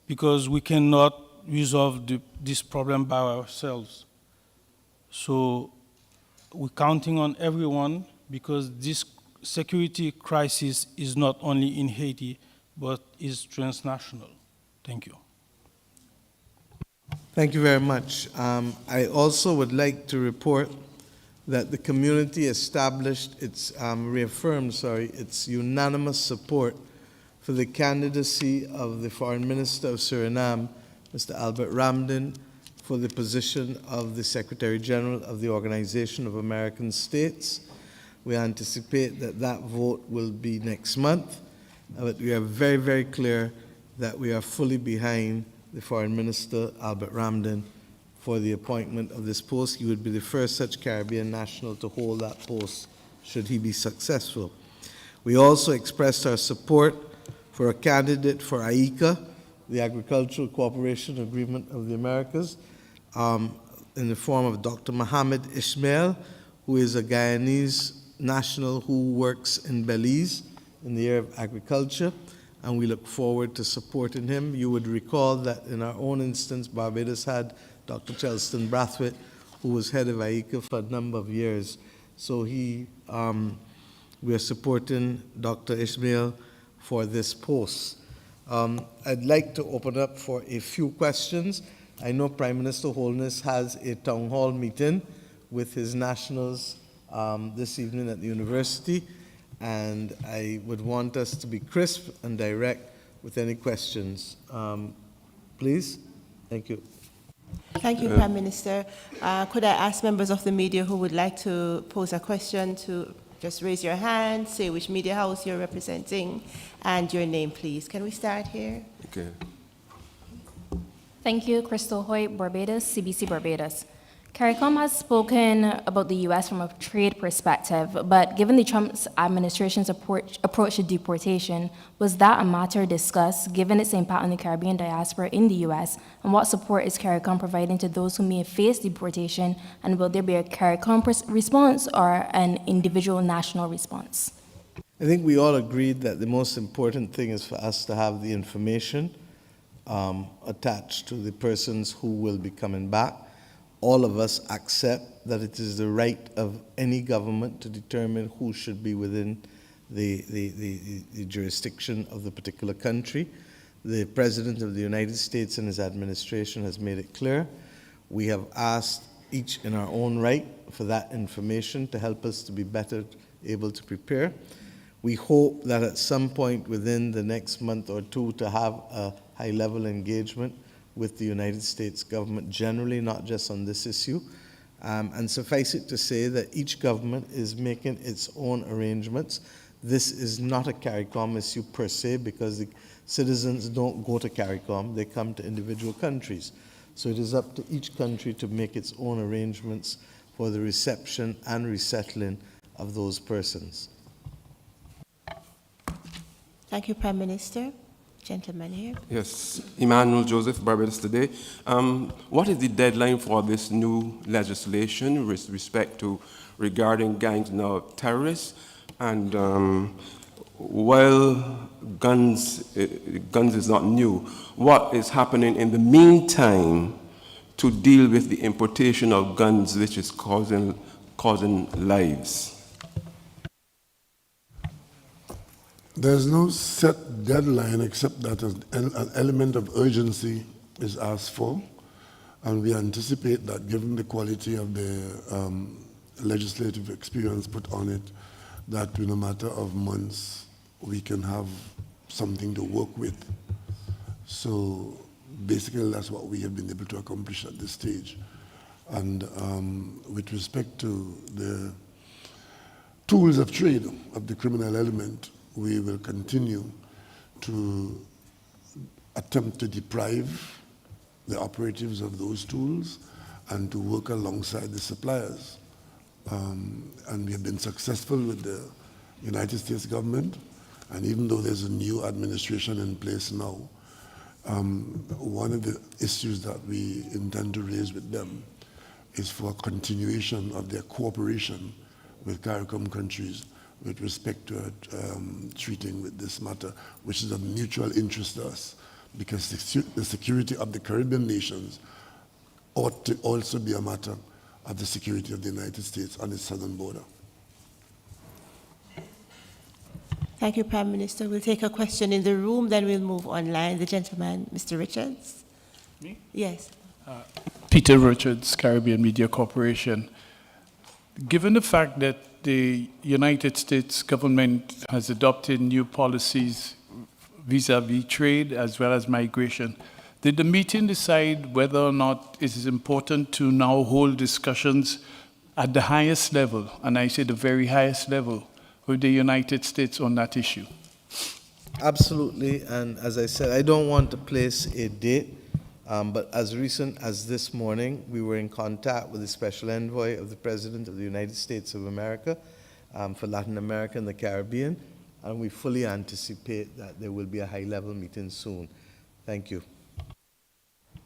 because we cannot resolve this problem by ourselves. So we're counting on everyone, because this security crisis is not only in Haiti, but is transnational. Thank you. Thank you very much. I also would like to report that the community reaffirmed its unanimous support for the candidacy of the Foreign Minister of Suriname, Mr. Albert Ramdin, for the position of the Secretary General of the Organization of American States. We anticipate that that vote will be next month, but we are very, very clear that we are fully behind the Foreign Minister, Albert Ramdin, for the appointment of this post. He would be the first such Caribbean national to hold that post, should he be successful. We also expressed our support for a candidate for AICA, the Agricultural Cooperation Agreement of the Americas, in the form of Dr. Mohamed Ismail, who is a Guyanese national who works in Belize in the area of agriculture, and we look forward to supporting him. You would recall that in our own instance, Barbados had Dr. Chelston Brathwaite, who was head of AICA for a number of years. So we are supporting Dr. Ismail for this post. I'd like to open up for a few questions. I know Prime Minister Holness has a town hall meeting with his nationals this evening at the university, and I would want us to be crisp and direct with any questions. Please. Thank you. Thank you, Prime Minister. Could I ask members of the media who would like to pose a question to just raise your hand, say which media house you're representing, and your name, please. Can we start here? Okay. Thank you, Crystal Hoyt, Barbados, CBC Barbados. CARICOM has spoken about the U.S. from a trade perspective, but given the Trump administration's approach to deportation, was that a matter discussed given its impact on the Caribbean diaspora in the U.S., and what support is CARICOM providing to those who may face deportation, and will there be a CARICOM response or an individual national response? I think we all agreed that the most important thing is for us to have the information attached to the persons who will be coming back. All of us accept that it is the right of any government to determine who should be within the jurisdiction of the particular country. The President of the United States and his administration has made it clear. We have asked each in our own right for that information to help us to be better able to prepare. We hope that at some point within the next month or two to have a high-level engagement with the United States government generally, not just on this issue. And suffice it to say that each government is making its own arrangements. This is not a CARICOM issue per se, because the citizens don't go to CARICOM, they come to individual countries. So it is up to each country to make its own arrangements for the reception and resettling of those persons. Thank you, Prime Minister. Gentleman here. Yes, Emmanuel Joseph, Barbados Today. What is the deadline for this new legislation with respect to regarding gangs now terrorists? And while guns is not new, what is happening in the meantime to deal with the importation of guns, which is causing lives? There's no set deadline except that an element of urgency is asked for, and we anticipate that given the quality of the legislative experience put on it, that in a matter of months we can have something to work with. So basically that's what we have been able to accomplish at this stage. And with respect to the tools of trade of the criminal element, we will continue to attempt to deprive the operatives of those tools and to work alongside the suppliers. And we have been successful with the United States government, and even though there's a new administration in place now, one of the issues that we intend to raise with them is for a continuation of their cooperation with CARICOM countries with respect to treating with this matter, which is of mutual interest to us, because the security of the Caribbean nations ought to also be a matter of the security of the United States on its southern border. Thank you, Prime Minister. We'll take a question in the room, then we'll move online. The gentleman, Mr. Richards. Me? Yes. Peter Richards, Caribbean Media Corporation. Given the fact that the United States government has adopted new policies vis-à-vis trade as well as migration, did the meeting decide whether or not it is important to now hold discussions at the highest level, and I say the very highest level, with the United States on that issue? Absolutely, and as I said, I don't want to place a date, but as recent as this morning, we were in contact with the Special Envoy of the President of the United States of America for Latin America and the Caribbean, and we fully anticipate that there will be a high-level meeting soon. Thank you.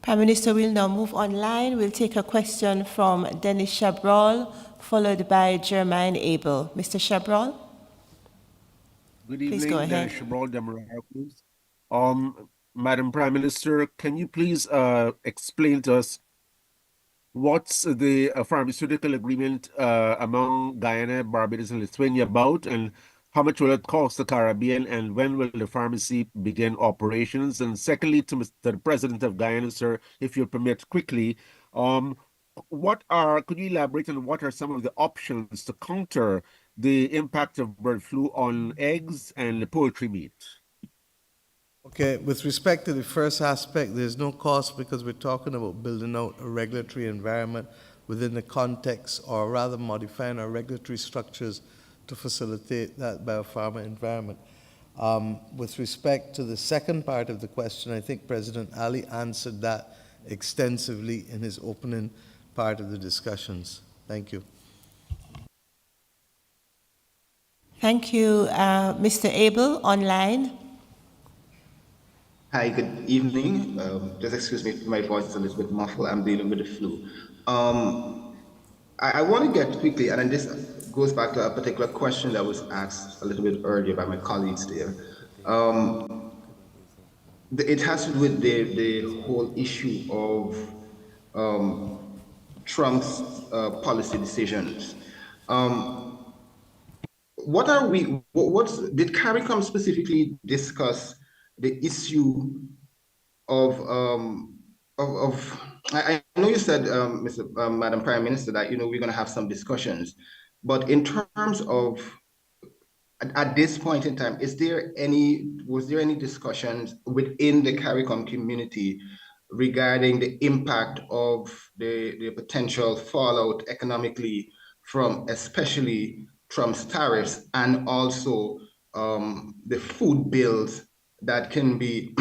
Prime Minister will now move online. We'll take a question from Dennis Chabrol, followed by Jermaine Abel. Mr. Chabrol, Good please go evening, ahead. Shabral Demarara, please. Madam Prime Minister, can you please explain to us what's the pharmaceutical agreement among Guyana, Barbados, and Lithuania about, and how much will it cost the Caribbean, and when will the pharmacy begin operations? And secondly, to the President of Guyana, sir, if you'll permit quickly, could you elaborate on what are some of the options to counter the impact of bird flu on eggs and poultry meat? Okay, with respect to the first aspect, there's no cost because we're talking about building out a regulatory environment within the context, or rather modifying our regulatory structures to facilitate that biopharma environment. With respect to the second part of the question, I think President Ali answered that extensively in his opening part of the discussions. Thank you. Thank you. Mr. Abel, online. Hi, good evening. Just excuse me if my voice is a little bit muffled. I'm dealing with the flu. I want to get quickly, and then this goes back to a particular question that was asked a little bit earlier by my colleagues there. It has to do with the whole issue of Trump's policy decisions. Did CARICOM specifically discuss the issue of I know you said, Madam Prime Minister, that we're going to have some discussions, but in terms of at this point in time, was there any discussions within the CARICOM community regarding the impact of the potential fallout economically from especially Trump's tariffs, and also the food bills that can be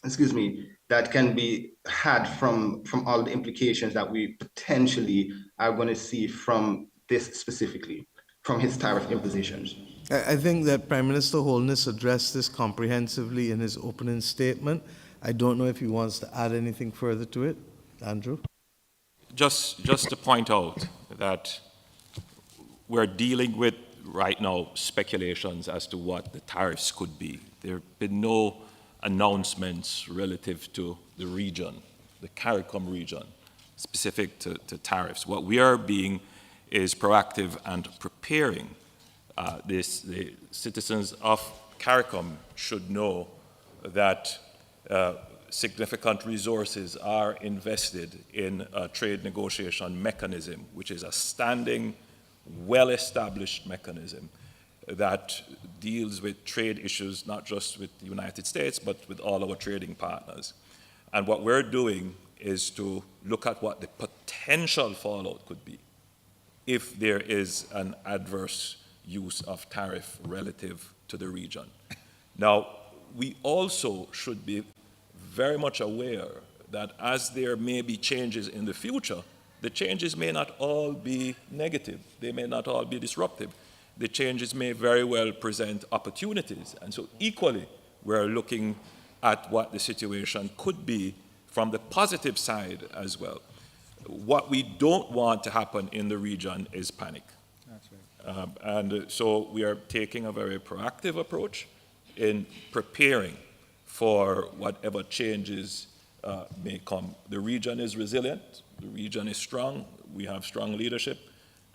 excuse me, that can be had from all the implications that we potentially are going to see from this specifically, from his tariff impositions? I think that Prime Minister Holness addressed this comprehensively in his opening statement. I don't know if he wants to add anything further to it. Andrew? Just to point out that we're dealing with right now speculations as to what the tariffs could be. There have been no announcements relative to the region, the CARICOM region, specific to tariffs. What we are being is proactive and preparing the citizens of CARICOM should know that significant resources are invested in a trade negotiation mechanism, which is a standing, well-established mechanism that deals with trade issues, not just with the United States, but with all our trading partners. And what we're doing is to look at what the potential fallout could be if there is an adverse use of tariff relative to the region. Now, we also should be very much aware that as there may be changes in the future, the changes may not all be negative. They may not all be disruptive. The changes may very well present opportunities. And so equally, we're looking at what the situation could be from the positive side as well. What we don't want to happen in the region is panic. That's right. And so we are taking a very proactive approach in preparing for whatever changes may come. The region is resilient. The region is strong. We have strong leadership.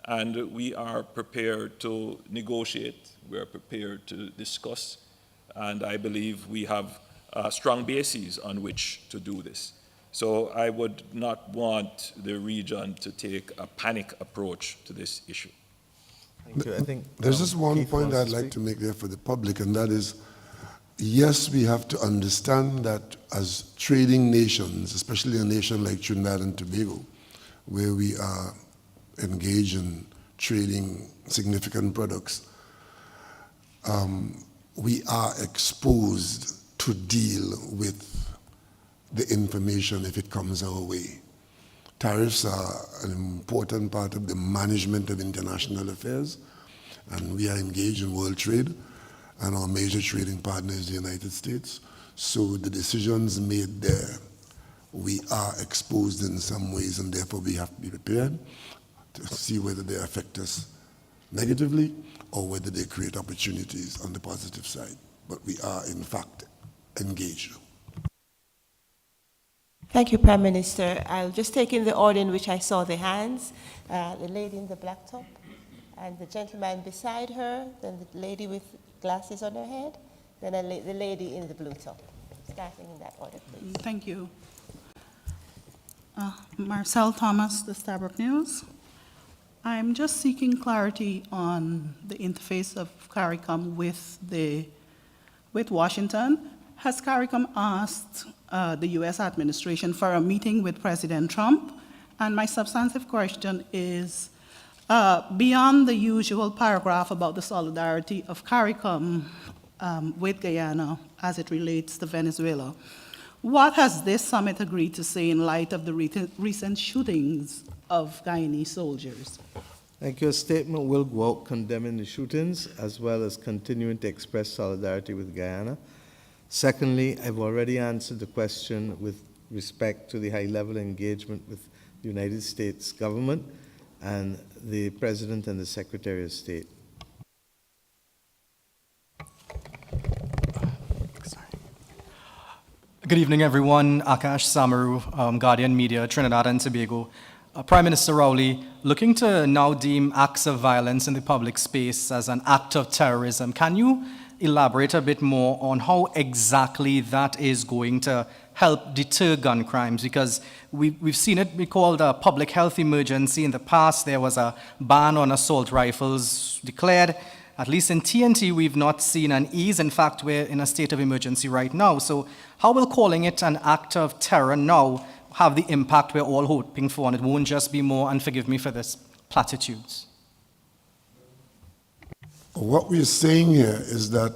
And we are prepared to negotiate. We are prepared to discuss. And I believe we have strong bases on which to do this. So I would not want the region to take a panic approach to this issue. Thank you. I think there's just one Keith point wants I'd to like to make there for the public, and that is, yes, we have to understand that as trading nations, especially a nation like Trinidad and Tobago, where we are engaged in trading significant products, we are exposed to deal with the information if it comes our way. Tariffs are an important part of the management of international affairs, and we are engaged in world trade, and our major trading partner is the United States. So the decisions made there we are exposed in some ways, and therefore we have to be prepared to see whether they affect us negatively or whether they create opportunities on the positive side. But we are, in fact, engaged. Thank you, Prime Minister. I'll just take in the order in which I saw the hands. The lady in the black top, and the gentleman beside her, then the lady with glasses on her head, then the lady in the blue top. Starting in that order, please. Thank you. Marcel Thomas, the Starbrook News. I'm just seeking clarity on the interface of CARICOM with Washington. Has CARICOM asked the U.S. administration for a meeting with President Trump? And my substantive question is, beyond the usual paragraph about the solidarity of CARICOM with Guyana as it relates to Venezuela, what has this summit agreed to say in light of the recent shootings of Guyanese soldiers? Thank you. A statement will go out condemning the shootings as well as continuing to express solidarity with Guyana. Secondly, I've already answered the question with respect to the high-level engagement with the United States government and the President and the Secretary of State. Good evening, everyone. Akash Samaru, Guardian Media, Trinidad and Tobago. Prime Minister Rowley, looking to now deem acts of violence in the public space as an act of terrorism, can you elaborate a bit more on how exactly that is going to help deter gun crimes? Because we've seen it be called a public health emergency. In the past, there was a ban on assault rifles declared. At least in TNT, we've not seen an ease. In fact, we're in a state of emergency right now. So how will calling it an act of terror now have the impact we're all hoping for, and it won't just be more, and forgive me for this, platitudes? What we're saying here is that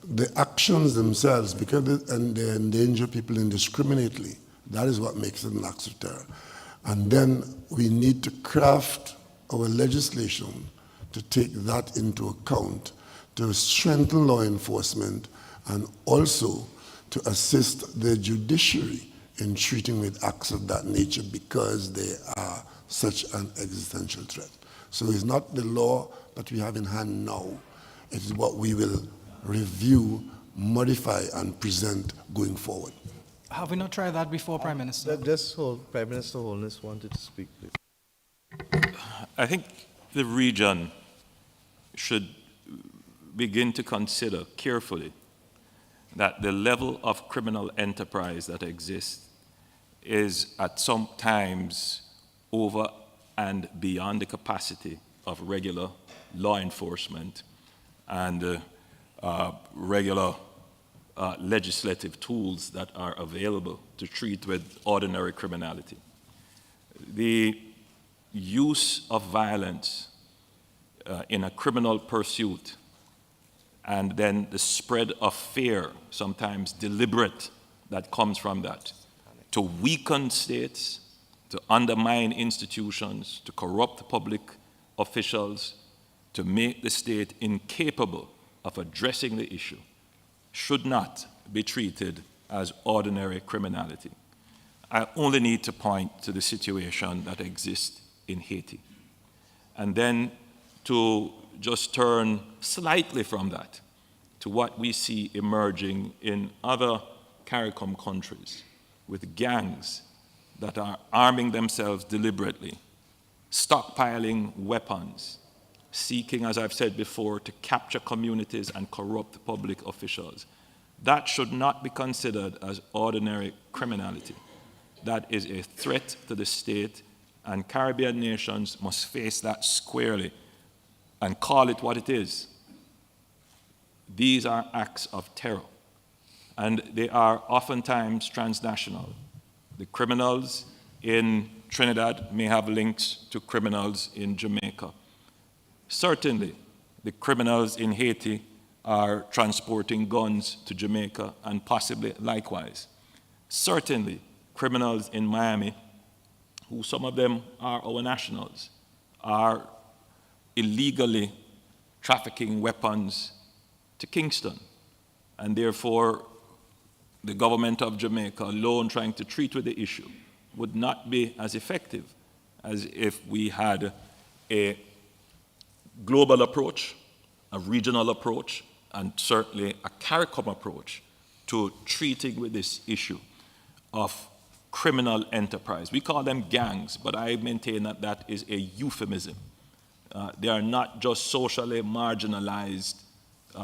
the actions themselves, because they endanger people indiscriminately, that is what makes it an act of terror. And then we need to craft our legislation to take that into account, to strengthen law enforcement, and also to assist the judiciary in treating with acts of that nature because they are such an existential threat. So it's not the law that we have in hand now. It is what we will review, modify, and present going forward. Have we not tried that before, Prime Minister? Just hold. Prime Minister Holness wanted to speak, please. I think the region should begin to consider carefully that the level of criminal enterprise that exists is at some times over and beyond the capacity of regular law enforcement and regular legislative tools that are available to treat with ordinary criminality. The use of violence in a criminal pursuit and then the spread of fear, sometimes deliberate, that comes from that, to weaken states, to undermine institutions, to corrupt public officials, to make the state incapable of addressing the issue, should not be treated as ordinary criminality. I only need to point to the situation that exists in Haiti. And then to just turn slightly from that to what we see emerging in other CARICOM countries with gangs that are arming themselves deliberately, stockpiling weapons, seeking, as I've said before, to capture communities and corrupt public officials. That should not be considered as ordinary criminality. That is a threat to the state, and Caribbean nations must face that squarely and call it what it is. These are acts of terror, and they are oftentimes transnational. The criminals in Trinidad may have links to criminals in Jamaica. Certainly, the criminals in Haiti are transporting guns to Jamaica and possibly likewise. Certainly, criminals in Miami, who some of them are our nationals, are illegally trafficking weapons to Kingston and therefore the government of Jamaica alone trying to treat with the issue would not be as effective as if we had a global approach, a regional approach, and certainly a CARICOM approach to treating with this issue of criminal enterprise. We call them gangs, but I maintain that that is a euphemism. They are not just socially marginalized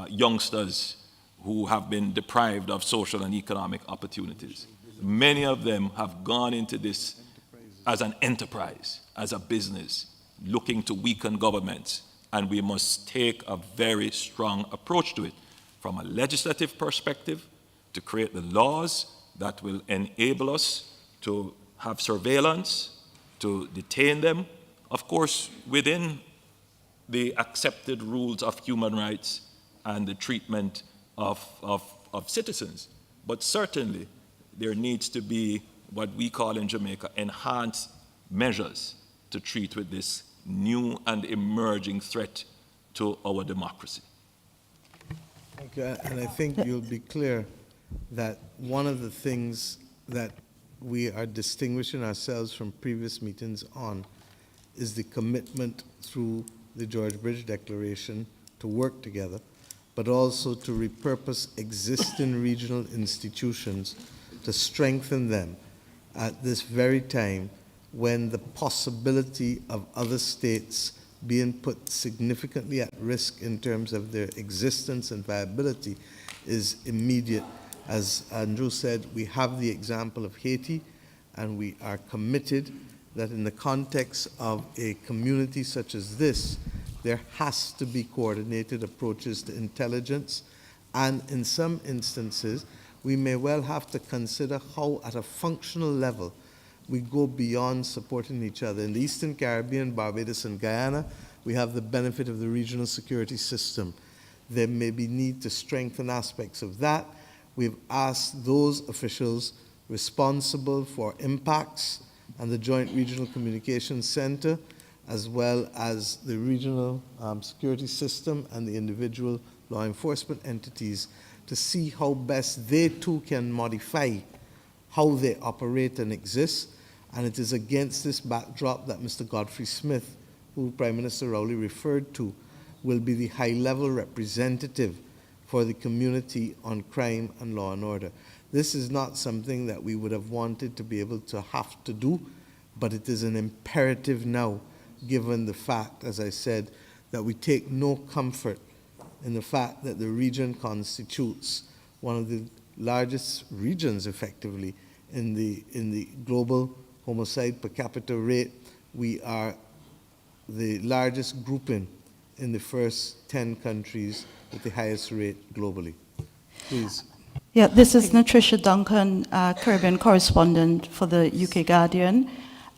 youngsters who have been deprived of social and economic opportunities. Many of them have gone into this as an enterprise, as a business, looking to weaken governments, and we must take a very strong approach to it from a legislative perspective to create the laws that will enable us to have surveillance, to detain them, of course, within the accepted rules of human rights and the treatment of citizens. But certainly, there needs to be what we call in Jamaica enhanced measures to treat with this new and emerging threat to our democracy. Okay, and I think you'll be clear that one of the things that we are distinguishing ourselves from previous meetings on is the commitment through the George Bridge Declaration to work together, but also to repurpose existing regional institutions to strengthen them at this very time when the possibility of other states being put significantly at risk in terms of their existence and viability is immediate. As Andrew said, we have the example of Haiti, and we are committed that in the context of a community such as this, there has to be coordinated approaches to intelligence, and in some instances, we may well have to consider how, at a functional level, we go beyond supporting each other. In the Eastern Caribbean, Barbados and Guyana, we have the benefit of the regional security system. There may be need to strengthen aspects of that. We've asked those officials responsible for impacts and the Joint Regional Communications Center, as well as the regional security system and the individual law enforcement entities, to see how best they too can modify how they operate and exist. And it is against this backdrop that Mr. Godfrey Smith, who Prime Minister Rowley referred to, will be the high-level representative for the community on crime and law and order. This is not something that we would have wanted to be able to have to do, but it is an imperative now, given the fact, as I said, that we take no comfort in the fact that the region constitutes one of the largest regions, effectively, in the global homicide per capita rate. We are the largest grouping in the first 10 countries with the highest rate globally. Please. Yeah, this is Natricia Duncan, Caribbean correspondent for the UK Guardian.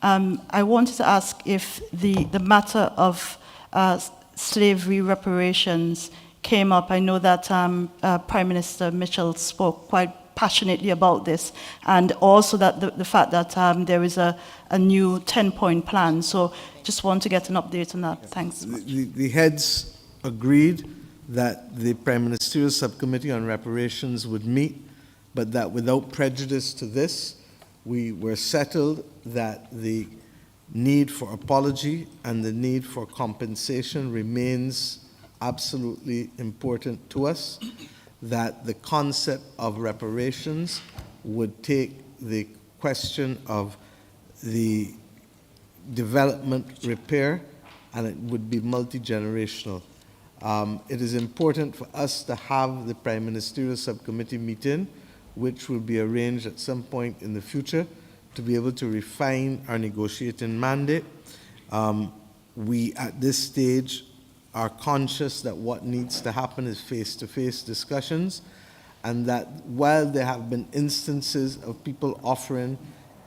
I wanted to ask if the matter of slavery reparations came up. I know that Prime Minister Mitchell spoke quite passionately about this, and also that the fact that there is a new 10-point plan. So just want to get an update on that. Thanks. The heads agreed that the Prime Ministerial Subcommittee on Reparations would meet, but that without prejudice to this, we were settled that the need for apology and the need for compensation remains absolutely important to us, that the concept of reparations would take the question of the development repair, and it would be multi-generational. It is important for us to have the Prime Ministerial Subcommittee meeting, which will be arranged at some point in the future, to be able to refine our negotiating mandate. We, at this stage, are conscious that what needs to happen is face-to-face discussions, and that while there have been instances of people offering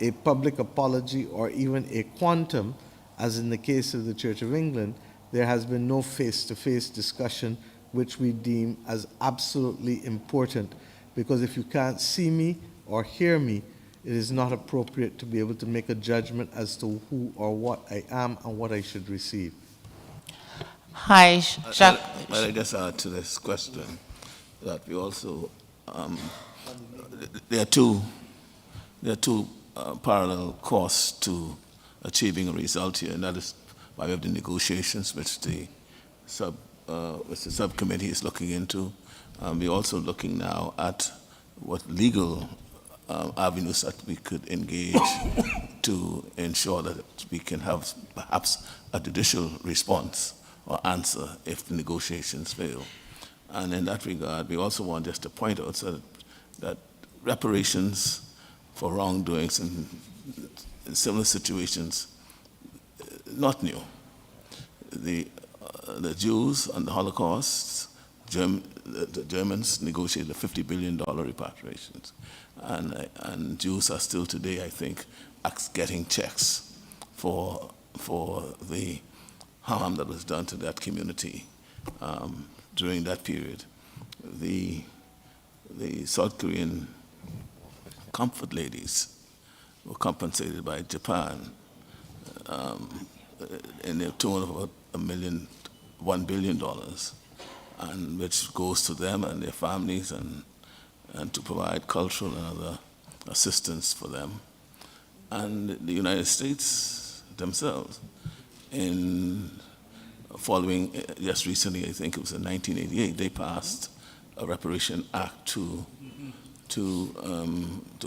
a public apology or even a quantum, as in the case of the Church of England, there has been no face-to-face discussion, which we deem as absolutely important. Because if you can't see me or hear me, it is not appropriate to be able to make a judgment as to who or what I am and what I should receive. Jacques. I'll just add to this question that we also there are two parallel courses to achieving a result here, and that is by way of the negotiations which the subcommittee is looking into. We're also looking now at what legal avenues that we could engage to ensure that we can have perhaps a judicial response or answer if the negotiations fail. And in that regard, we also want just to point out that reparations for wrongdoings in similar situations, not new. The Jews and the Holocaust, the Germans negotiated $50 billion repatriations. And Jews are still today, I think, getting checks for the harm that was done to that community during that period. The South Korean comfort ladies were compensated by Japan in the tune of about $1 billion, and which goes to them and their families and to provide cultural and other assistance for them. And the United States themselves, in following just recently, I think it was in 1988, they passed a reparation act to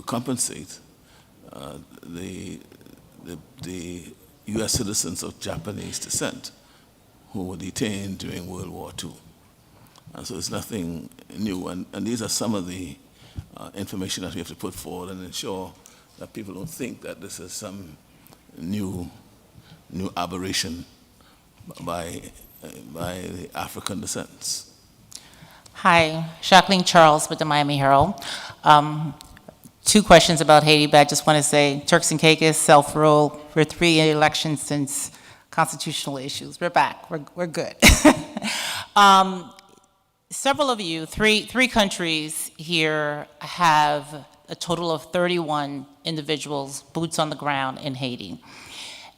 compensate the U.S. citizens of Japanese descent who were detained during World War II. And so it's nothing new, and these are some of the information that we have to put forward and ensure that people don't think that this is some new aberration by the African descents. Hi, Jacqueline Charles with the Miami Herald. Two questions about Haiti, but I just want to say Turks and Caicos, self-rule. We're 3 elections since constitutional issues. We're back. We're good. Several of you, three countries here have a total of 31 individuals, boots on the ground in Haiti.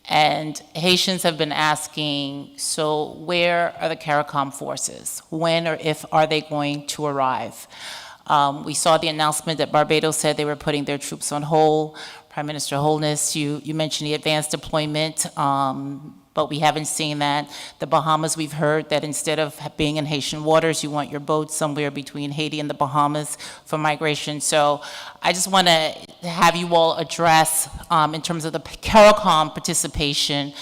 And Haitians have been asking, so where are the CARICOM forces? When or if are they going to arrive? We saw the announcement that Barbados said they were putting their troops on hold. Prime Minister Holness, you mentioned the advanced deployment, but we haven't seen that. The Bahamas, we've heard that instead of being in Haitian waters, you want your boat somewhere between Haiti and the Bahamas for migration. So I just want to have you all address in terms of the CARICOM participation,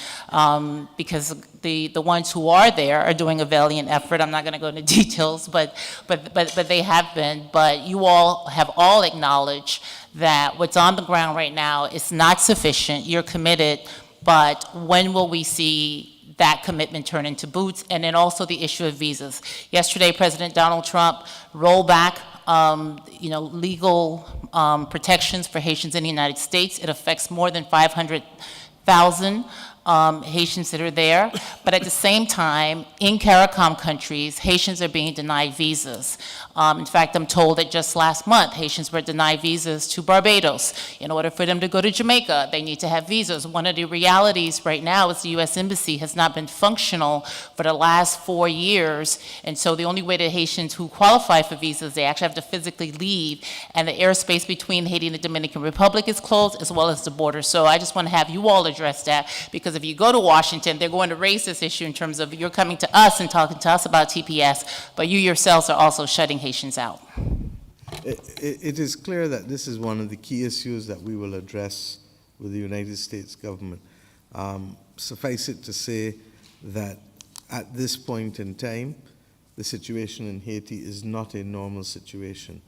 because the ones who are there are doing a valiant effort. I'm not going to go into details, but they have been. But you all have all acknowledged that what's on the ground right now is not sufficient. You're committed, but when will we see that commitment turn into boots? And then also the issue of visas. Yesterday, President Donald Trump rolled back legal protections for Haitians in the United States. It affects more than 500,000 Haitians that are there. But at the same time, in CARICOM countries, Haitians are being denied visas. In fact, I'm told that just last month, Haitians were denied visas to Barbados. In order for them to go to Jamaica, they need to have visas. One of the realities right now is the U.S. Embassy has not been functional for the last 4 years. And so the only way that Haitians who qualify for visas, they actually have to physically leave. And the airspace between Haiti and the Dominican Republic is closed, as well as the border. So I just want to have you all address that, because if you go to Washington, they're going to raise this issue in terms of you're coming to us and talking to us about TPS, but you yourselves are also shutting Haitians out. It is clear that this is one of the key issues that we will address with the United States government. Suffice it to say that at this point in time, the situation in Haiti is not a normal situation,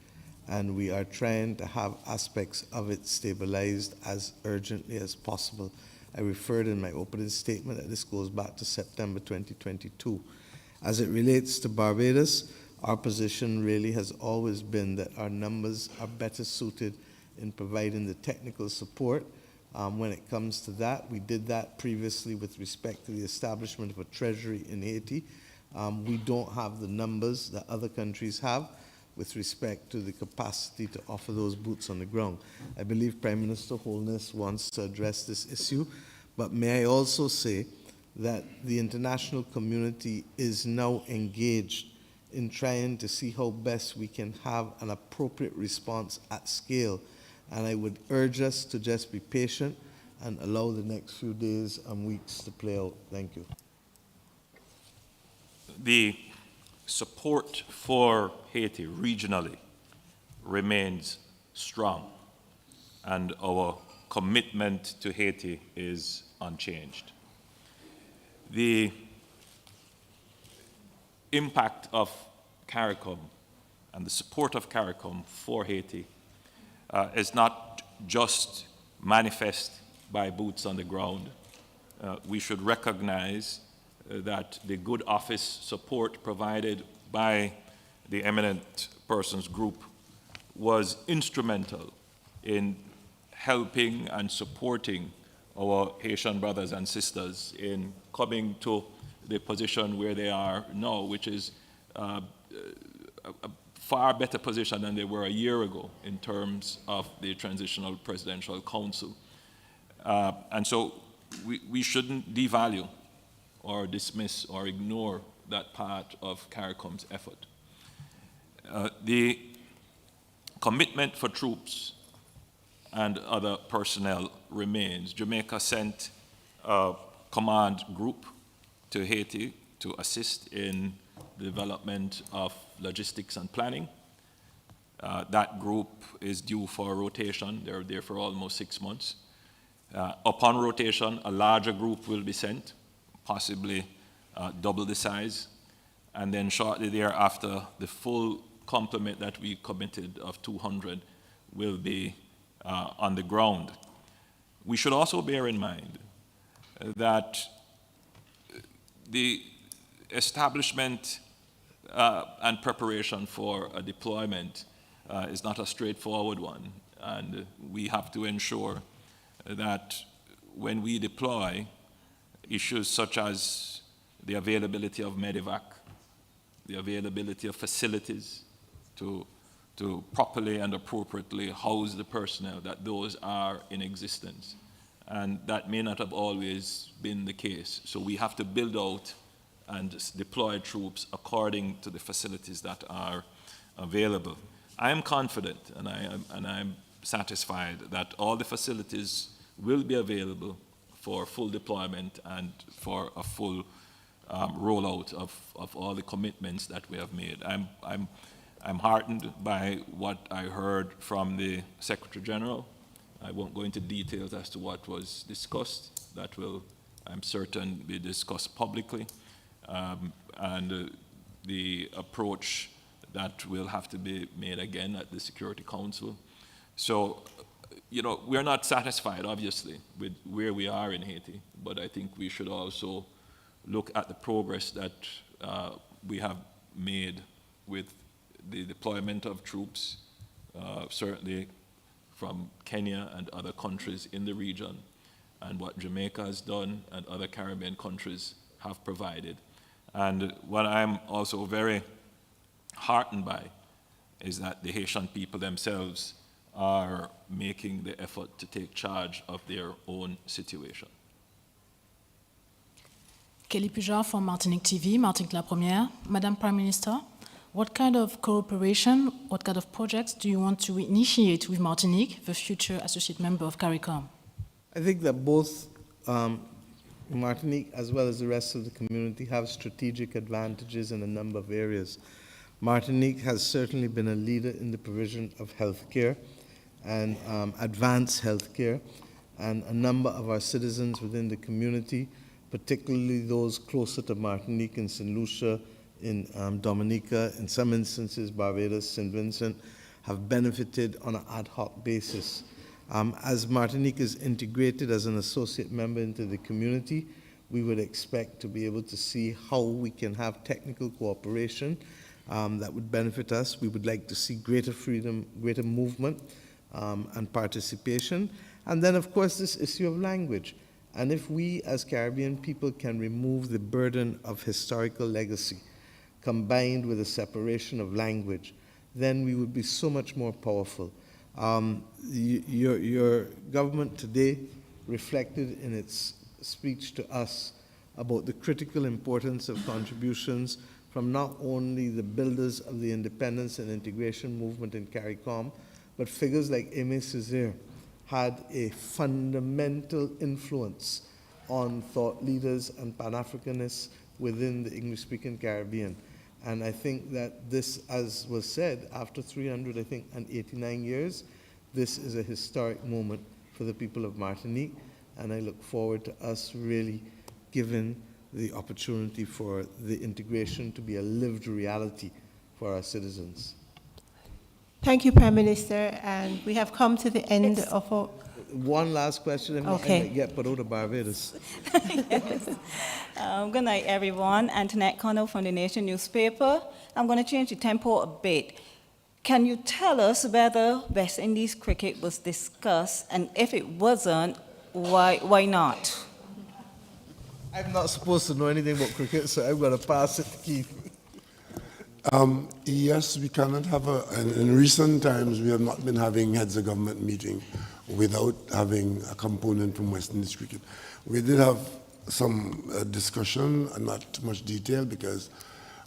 and we are trying to have aspects of it stabilized as urgently as possible. I referred in my opening statement that this goes back to September 2022. As it relates to Barbados, our position really has always been that our numbers are better suited in providing the technical support. When it comes to that, we did that previously with respect to the establishment of a treasury in Haiti. We don't have the numbers that other countries have with respect to the capacity to offer those boots on the ground. I believe Prime Minister Holness wants to address this issue, but may I also say that the international community is now engaged in trying to see how best we can have an appropriate response at scale. And I would urge us to just be patient and allow the next few days and weeks to play out. Thank you. The support for Haiti regionally remains strong, and our commitment to Haiti is unchanged. The impact of CARICOM and the support of CARICOM for Haiti is not just manifest by boots on the ground. We should recognize that the good office support provided by the Eminent Persons Group was instrumental in helping and supporting our Haitian brothers and sisters in coming to the position where they are now, which is a far better position than they were a year ago in terms of the Transitional Presidential Council. And so we shouldn't devalue or dismiss or ignore that part of CARICOM's effort. The commitment for troops and other personnel remains. Jamaica sent a command group to Haiti to assist in the development of logistics and planning. That group is due for rotation. They're there for almost 6 months. Upon rotation, a larger group will be sent, possibly double the size, and then shortly thereafter, the full complement that we committed of 200 will be on the ground. We should also bear in mind that the establishment and preparation for a deployment is not a straightforward one, and we have to ensure that when we deploy, issues such as the availability of medevac, the availability of facilities to properly and appropriately house the personnel, that those are in existence. And that may not have always been the case. So we have to build out and deploy troops according to the facilities that are available. I am confident and I'm satisfied that all the facilities will be available for full deployment and for a full rollout of all the commitments that we have made. I'm heartened by what I heard from the Secretary General. I won't go into details as to what was discussed. That will, I'm certain, be discussed publicly. And the approach that will have to be made again at the Security Council. So, you know, we're not satisfied, obviously, with where we are in Haiti, but I think we should also look at the progress that we have made with the deployment of troops, certainly from Kenya and other countries in the region, and what Jamaica has done and other Caribbean countries have provided. And what I'm also very heartened by is that the Haitian people themselves are making the effort to take charge of their own situation. Kelly Pujar from Martinique TV, Martinique La Première. Madam Prime Minister, what kind of cooperation, what kind of projects do you want to initiate with Martinique, the future associate member of CARICOM? I think that both Martinique as well as the rest of the community have strategic advantages in a number of areas. Martinique has certainly been a leader in the provision of healthcare and advanced healthcare, and a number of our citizens within the community, particularly those closer to Martinique and St. Lucia, in Dominica, in some instances Barbados, St. Vincent, have benefited on an ad hoc basis. As Martinique is integrated as an associate member into the community, we would expect to be able to see how we can have technical cooperation that would benefit us. We would like to see greater freedom, greater movement and participation. And then, of course, this issue of language. And if we as Caribbean people can remove the burden of historical legacy combined with a separation of language, then we would be so much more powerful. Your government today reflected in its speech to us about the critical importance of contributions from not only the builders of the independence and integration movement in CARICOM, but figures like Aimé Césaire had a fundamental influence on thought leaders and Pan-Africanists within the English-speaking Caribbean. And I think that this, as was said, after 389 years, this is a historic moment for the people of Martinique, and I look forward to us really giving the opportunity for the integration to be a lived reality for our citizens. Thank you, Prime Minister, and we have come to the end of our... One last question, and Okay. I might get put out of Barbados. Yes. Good night, everyone. Antoinette Connell from the Nation newspaper. I'm going to change the tempo a bit. Can you tell us whether West Indies cricket was discussed, and if it wasn't, why not? I'm not supposed to know anything about cricket, so I'm going to pass it to Keith. Yes, we cannot have in recent times, we have not been having heads of government meeting without having a component from West Indies cricket. We did have some discussion, not too much detail, because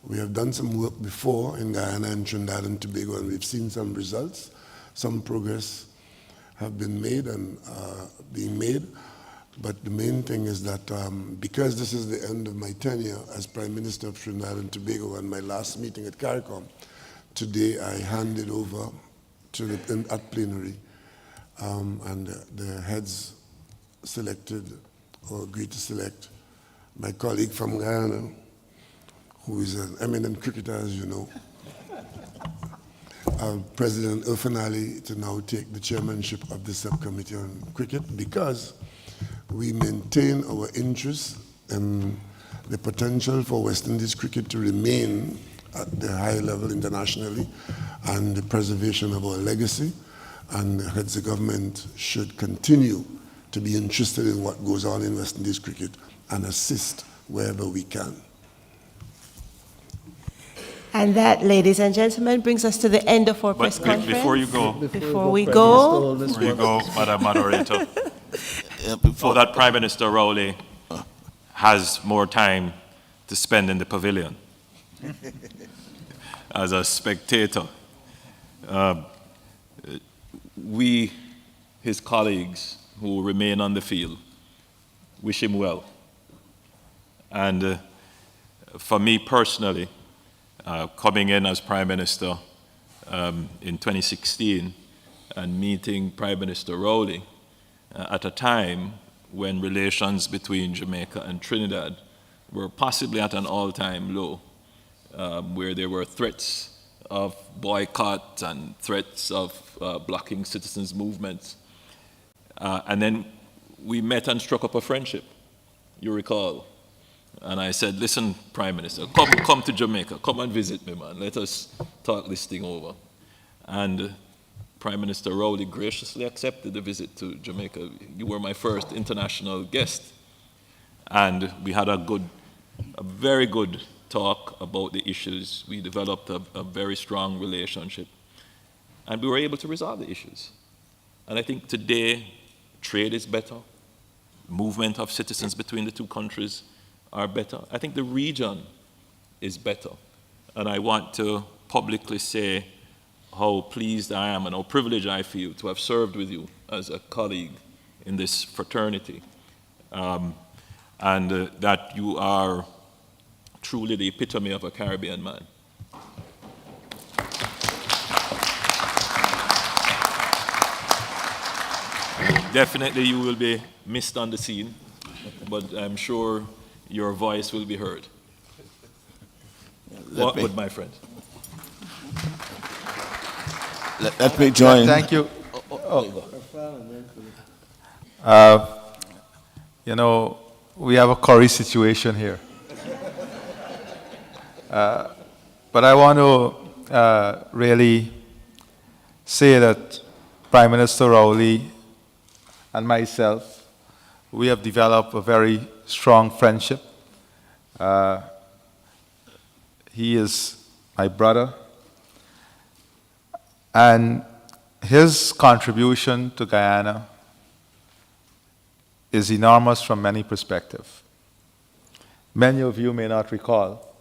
we have done some work before in Guyana and Trinidad and Tobago, and we've seen some results. Some progress have been made and being made. But the main thing is that because this is the end of my tenure as Prime Minister of Trinidad and Tobago and my last meeting at CARICOM, today I handed over to at plenary, and the heads selected or agreed to select my colleague from Guyana, who is an eminent cricketer, as you know, President Irfanali, to now take the chairmanship of the subcommittee on cricket, because we maintain our interest in the potential for West Indies cricket to remain at the high level internationally and the preservation of our legacy. And the heads of government should continue to be interested in what goes on in West Indies cricket and assist wherever we can. And that, ladies and gentlemen, brings us to the end of our press conference. Before you go, Before we go, Madam Moderator, before that Prime Minister Rowley has more time to spend in the pavilion as a spectator. We, his colleagues who remain on the field, wish him well. And for me personally, coming in as Prime Minister in 2016 and meeting Prime Minister Rowley at a time when relations between Jamaica and Trinidad were possibly at an all-time low, where there were threats of boycott and threats of blocking citizens' movements. And then we met and struck up a friendship, you recall. And I said, listen, Prime Minister, come to Jamaica, come and visit me, man. Let us talk this thing over. And Prime Minister Rowley graciously accepted the visit to Jamaica. You were my first international guest. And we had a very good talk about the issues. We developed a very strong relationship. And we were able to resolve the issues. And I think today, trade is better. Movement of citizens between the two countries are better. I think the region is better. And I want to publicly say how pleased I am and how privileged I feel to have served with you as a colleague in this fraternity. And that you are truly the epitome of a Caribbean man. Definitely you will be missed on the scene, but I'm sure your voice will be heard. What would my friend? Let me join. Thank you. You know, we have a curry situation here. But I want to really say that Prime Minister Rowley and myself, we have developed a very strong friendship. He is my brother, and his contribution to Guyana is enormous from many perspectives. Many of you may not recall,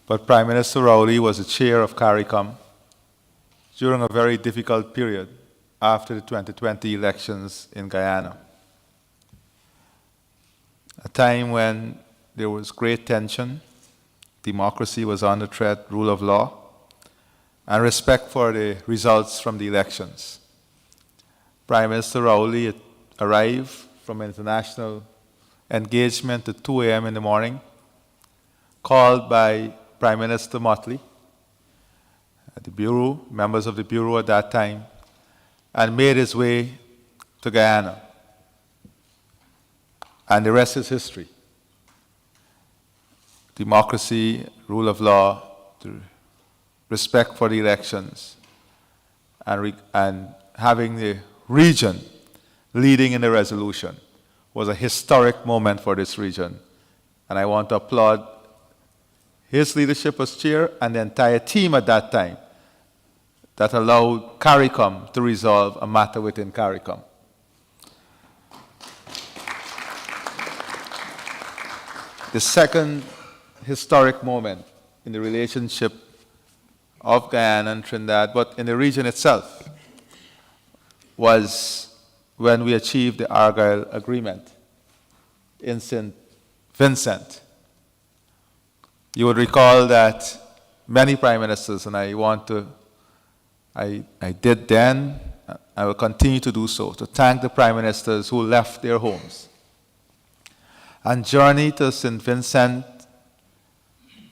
but Prime Minister Rowley was the chair of CARICOM during a very difficult period after the 2020 elections in Guyana. A time when there was great tension, democracy was under threat, rule of law, and respect for the results from the elections. Prime Minister Rowley arrived from international engagement at 2 a.m. in the morning, called by Prime Minister Motley, the Bureau, members of the Bureau at that time, and made his way to Guyana. And the rest is history. Democracy, rule of law, respect for the elections, and having the region leading in the resolution was a historic moment for this region. And I want to applaud his leadership as chair and the entire team at that time that allowed CARICOM to resolve a matter within CARICOM. The second historic moment in the relationship of Guyana and Trinidad, but in the region itself, was when we achieved the Argyle Agreement in St. Vincent. You would recall that many prime ministers, and I did then, I will continue to do so, to thank the prime ministers who left their homes and journeyed to St. Vincent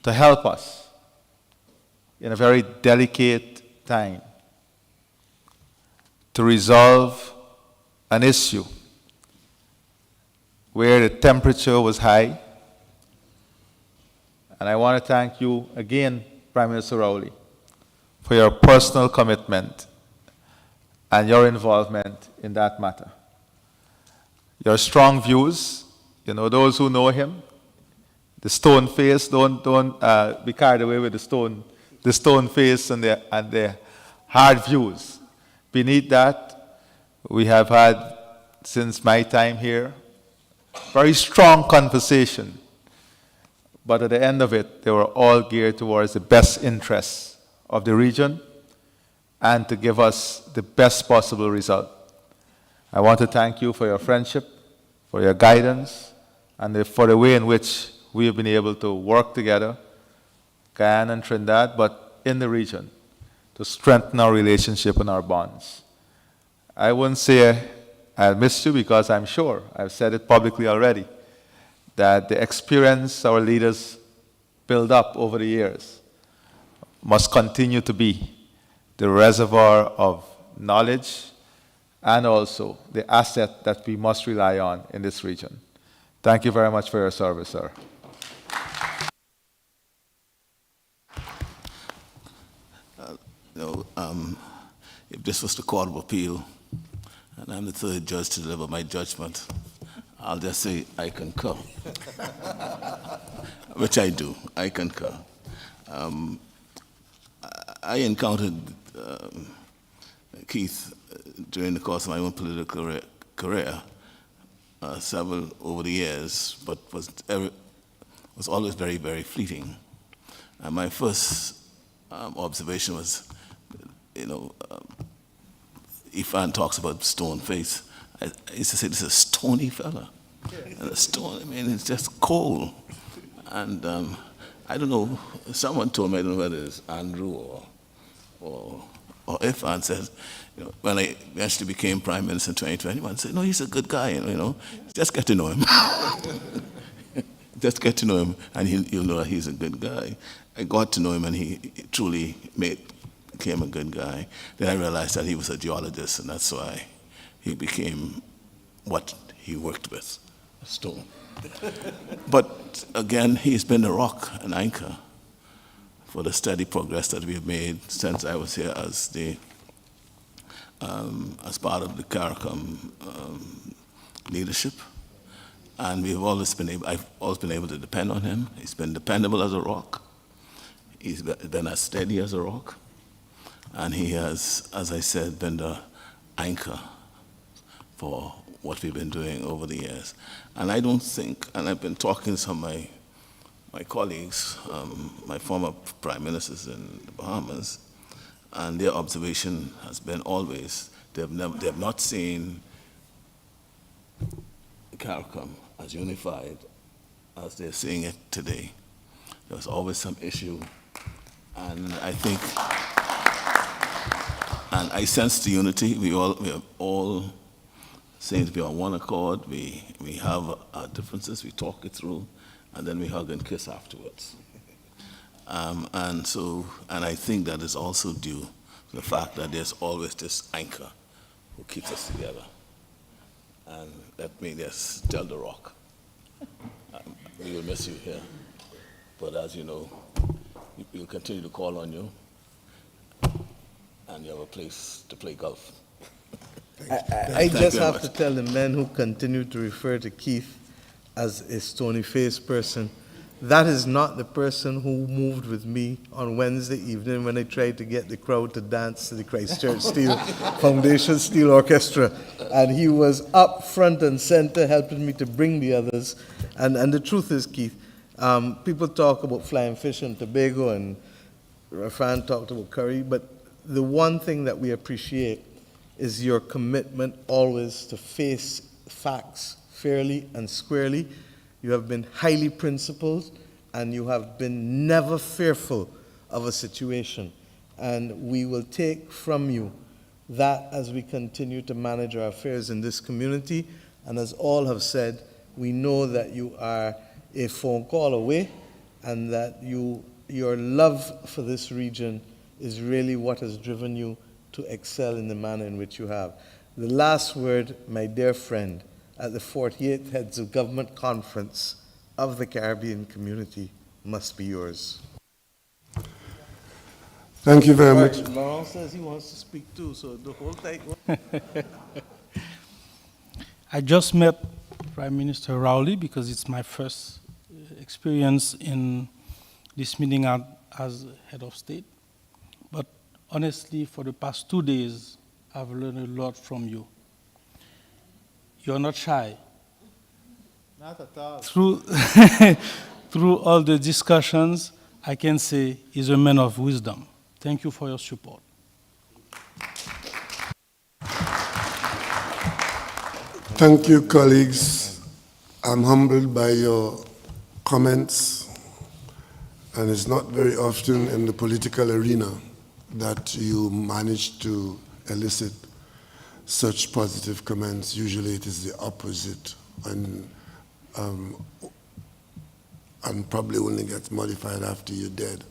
to help us in a very delicate time to resolve an issue where the temperature was high. And I want to thank you again, Prime Minister Rowley, for your personal commitment and your involvement in that matter. Your strong views, those who know him, the stone face, don't be carried away with the stone face and the hard views. Beneath that, we have had, since my time here, very strong conversation. But at the end of it, they were all geared towards the best interests of the region and to give us the best possible result. I want to thank you for your friendship, for your guidance, and for the way in which we have been able to work together, Guyana and Trinidad, but in the region, to strengthen our relationship and our bonds. I wouldn't say I'll miss you because I'm sure, I've said it publicly already, that the experience our leaders build up over the years must continue to be the reservoir of knowledge and also the asset that we must rely on in this region. Thank you very much for your service, sir. If this was the Court of Appeal, and I'm the third judge to deliver my judgment, I'll just say I concur, which I do. I concur. I encountered Keith during the course of my own political career, several over the years, but was always very, very fleeting. And my first observation was, Ifan talks about stone face. I used to say, this is a stony fella. And a stone, it's just cold. And I don't know, someone told me, I don't know whether it's Andrew or Ifan says, when I eventually became Prime Minister in 2021, said, no, he's a good guy, just get to know him. Just get to know him, and you'll know that he's a good guy. I got to know him, and he truly became a good guy. Then I realized that he was a geologist, and that's why he became what he worked with, a stone. But again, he's been a rock, an anchor for the steady progress that we've made since I was here as part of the CARICOM leadership. And I've always been able to depend on him. He's been dependable as a rock. He's been as steady as a rock. And he has, as I said, been the anchor for what we've been doing over the years. And I don't think, and I've been talking to some of my colleagues, my former prime ministers in the Bahamas, and their observation has been always they have not seen CARICOM as unified as they're seeing it today. There's always some issue, and I think, and I sense the unity. We are all seem to be on one accord. We have our differences, we talk it through, and then we hug and kiss afterwards. And I think that is also due to the fact that there's always this anchor who keeps us together. And let me just tell the Rock, we will miss you here. But as you know, we'll continue to call on you, and you have a place to play golf. I just have to tell the men who continue to refer to Keith as a stony-faced person, that is not the person who moved with me on Wednesday evening when I tried to get the crowd to dance to the Christchurch Steel Foundation Steel Orchestra. And he was up front and center helping me to bring the others. And the truth is, Keith, people talk about flying fish in Tobago, and Rafan talked about curry, but the one thing that we appreciate is your commitment always to face facts fairly and squarely. You have been highly principled, and you have been never fearful of a situation. And we will take from you that as we continue to manage our affairs in this community. And as all have said, we know that you are a phone call away, and that your love for this region is really what has driven you to excel in the manner in which you have. The last word, my dear friend, at the 48th Heads of Government Conference of the Caribbean Community must be yours. Thank you very much. Laurent says he wants to speak too, so the whole thing. I just met Prime Minister Rowley because it's my first experience in this meeting as head of state. But honestly, for the past 2 days, I've learned a lot from you. You're not shy. Not at all. Through all the discussions, I can say he's a man of wisdom. Thank you for your support. Thank you, colleagues. I'm humbled by your comments, and it's not very often in the political arena that you manage to elicit such positive comments. Usually it is the opposite, and probably only gets modified after you're dead.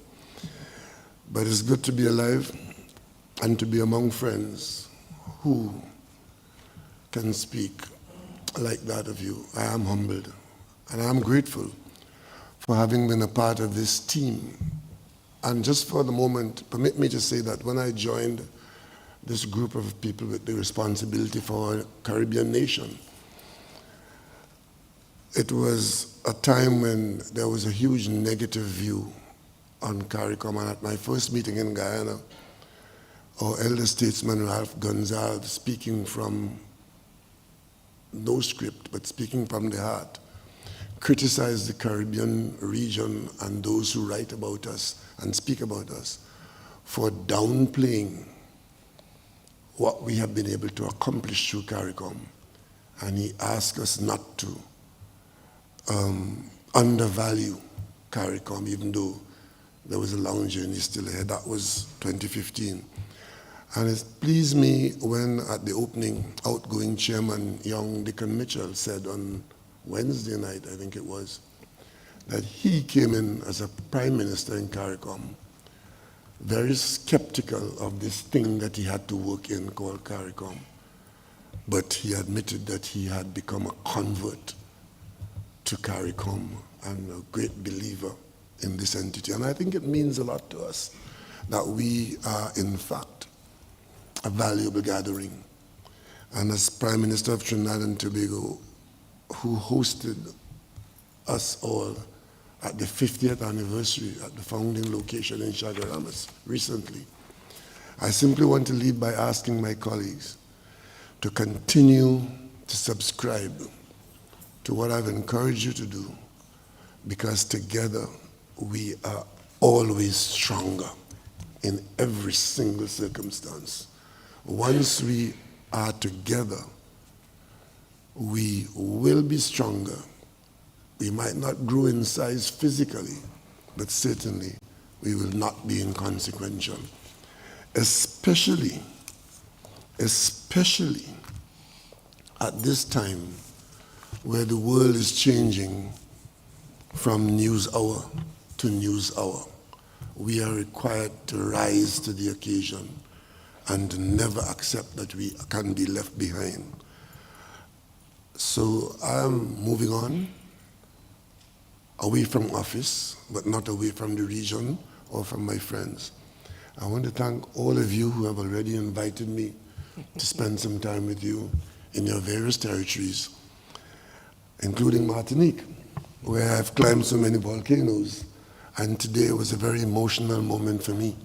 But it's good to be alive and to be among friends who can speak like that of you. I am humbled, and I am grateful for having been a part of this team. And just for the moment, permit me to say that when I joined this group of people with the responsibility for a Caribbean nation, it was a time when there was a huge negative view on CARICOM. And at my first meeting in Guyana, our elder statesman Ralph Gonzalez, speaking from no script, but speaking from the heart, criticized the Caribbean region and those who write about us and speak about us for downplaying what we have been able to accomplish through CARICOM. And he asked us not to undervalue CARICOM, even though there was a long journey still ahead. That was 2015. And it pleased me when at the opening, outgoing chairman, young Dickon Mitchell, said on Wednesday night, I think it was, that he came in as a prime minister in CARICOM, very skeptical of this thing that he had to work in called CARICOM. But he admitted that he had become a convert to CARICOM and a great believer in this entity. And I think it means a lot to us that we are, in fact, a valuable gathering. And as Prime Minister of Trinidad and Tobago, who hosted us all at the 50th anniversary at the founding location in Chaguaramas recently, I simply want to lead by asking my colleagues to continue to subscribe to what I've encouraged you to do, because together we are always stronger in every single circumstance. Once we are together, we will be stronger. We might not grow in size physically, but certainly we will not be inconsequential. Especially at this time where the world is changing from news hour to news hour. We are required to rise to the occasion and never accept that we can be left behind. So I am moving on, away from office, but not away from the region or from my friends. I want to thank all of you who have already invited me to spend some time with you in your various territories, including Martinique, where I've climbed so many volcanoes. And today was a very emotional moment for me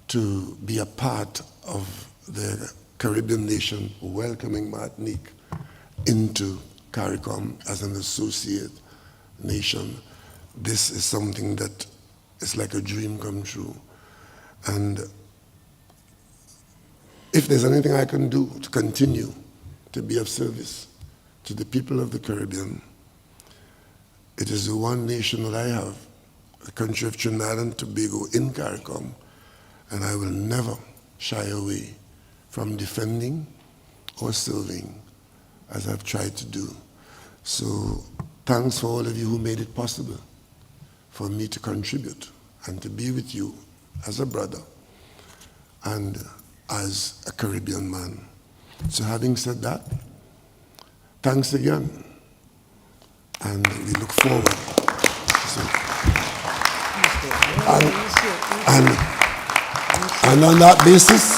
to be a part of the Caribbean nation welcoming Martinique into CARICOM as an associate nation. This is something that is like a dream come true. And if there's anything I can do to continue to be of service to the people of the Caribbean, it is the one nation that I have, the country of Trinidad and Tobago in CARICOM, and I will never shy away from defending or serving as I've tried to do. So thanks for all of you who made it possible for me to contribute and to be with you as a brother and as a Caribbean man. So having said that, thanks again, and we look forward. And on that basis,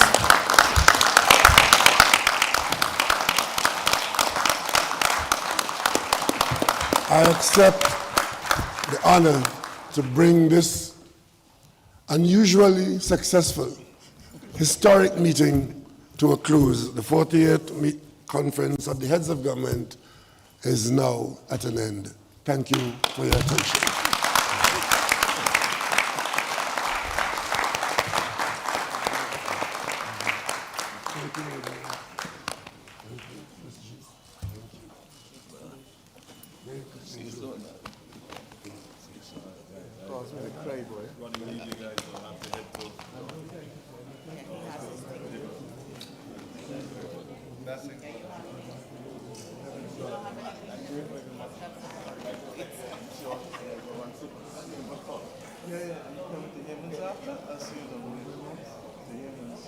I accept the honor to bring this unusually successful, historic meeting to a close. The 48th Conference of the Heads of Government is now at an end. Thank you for your attention. After, I'll see you in the morning. The Yemen's.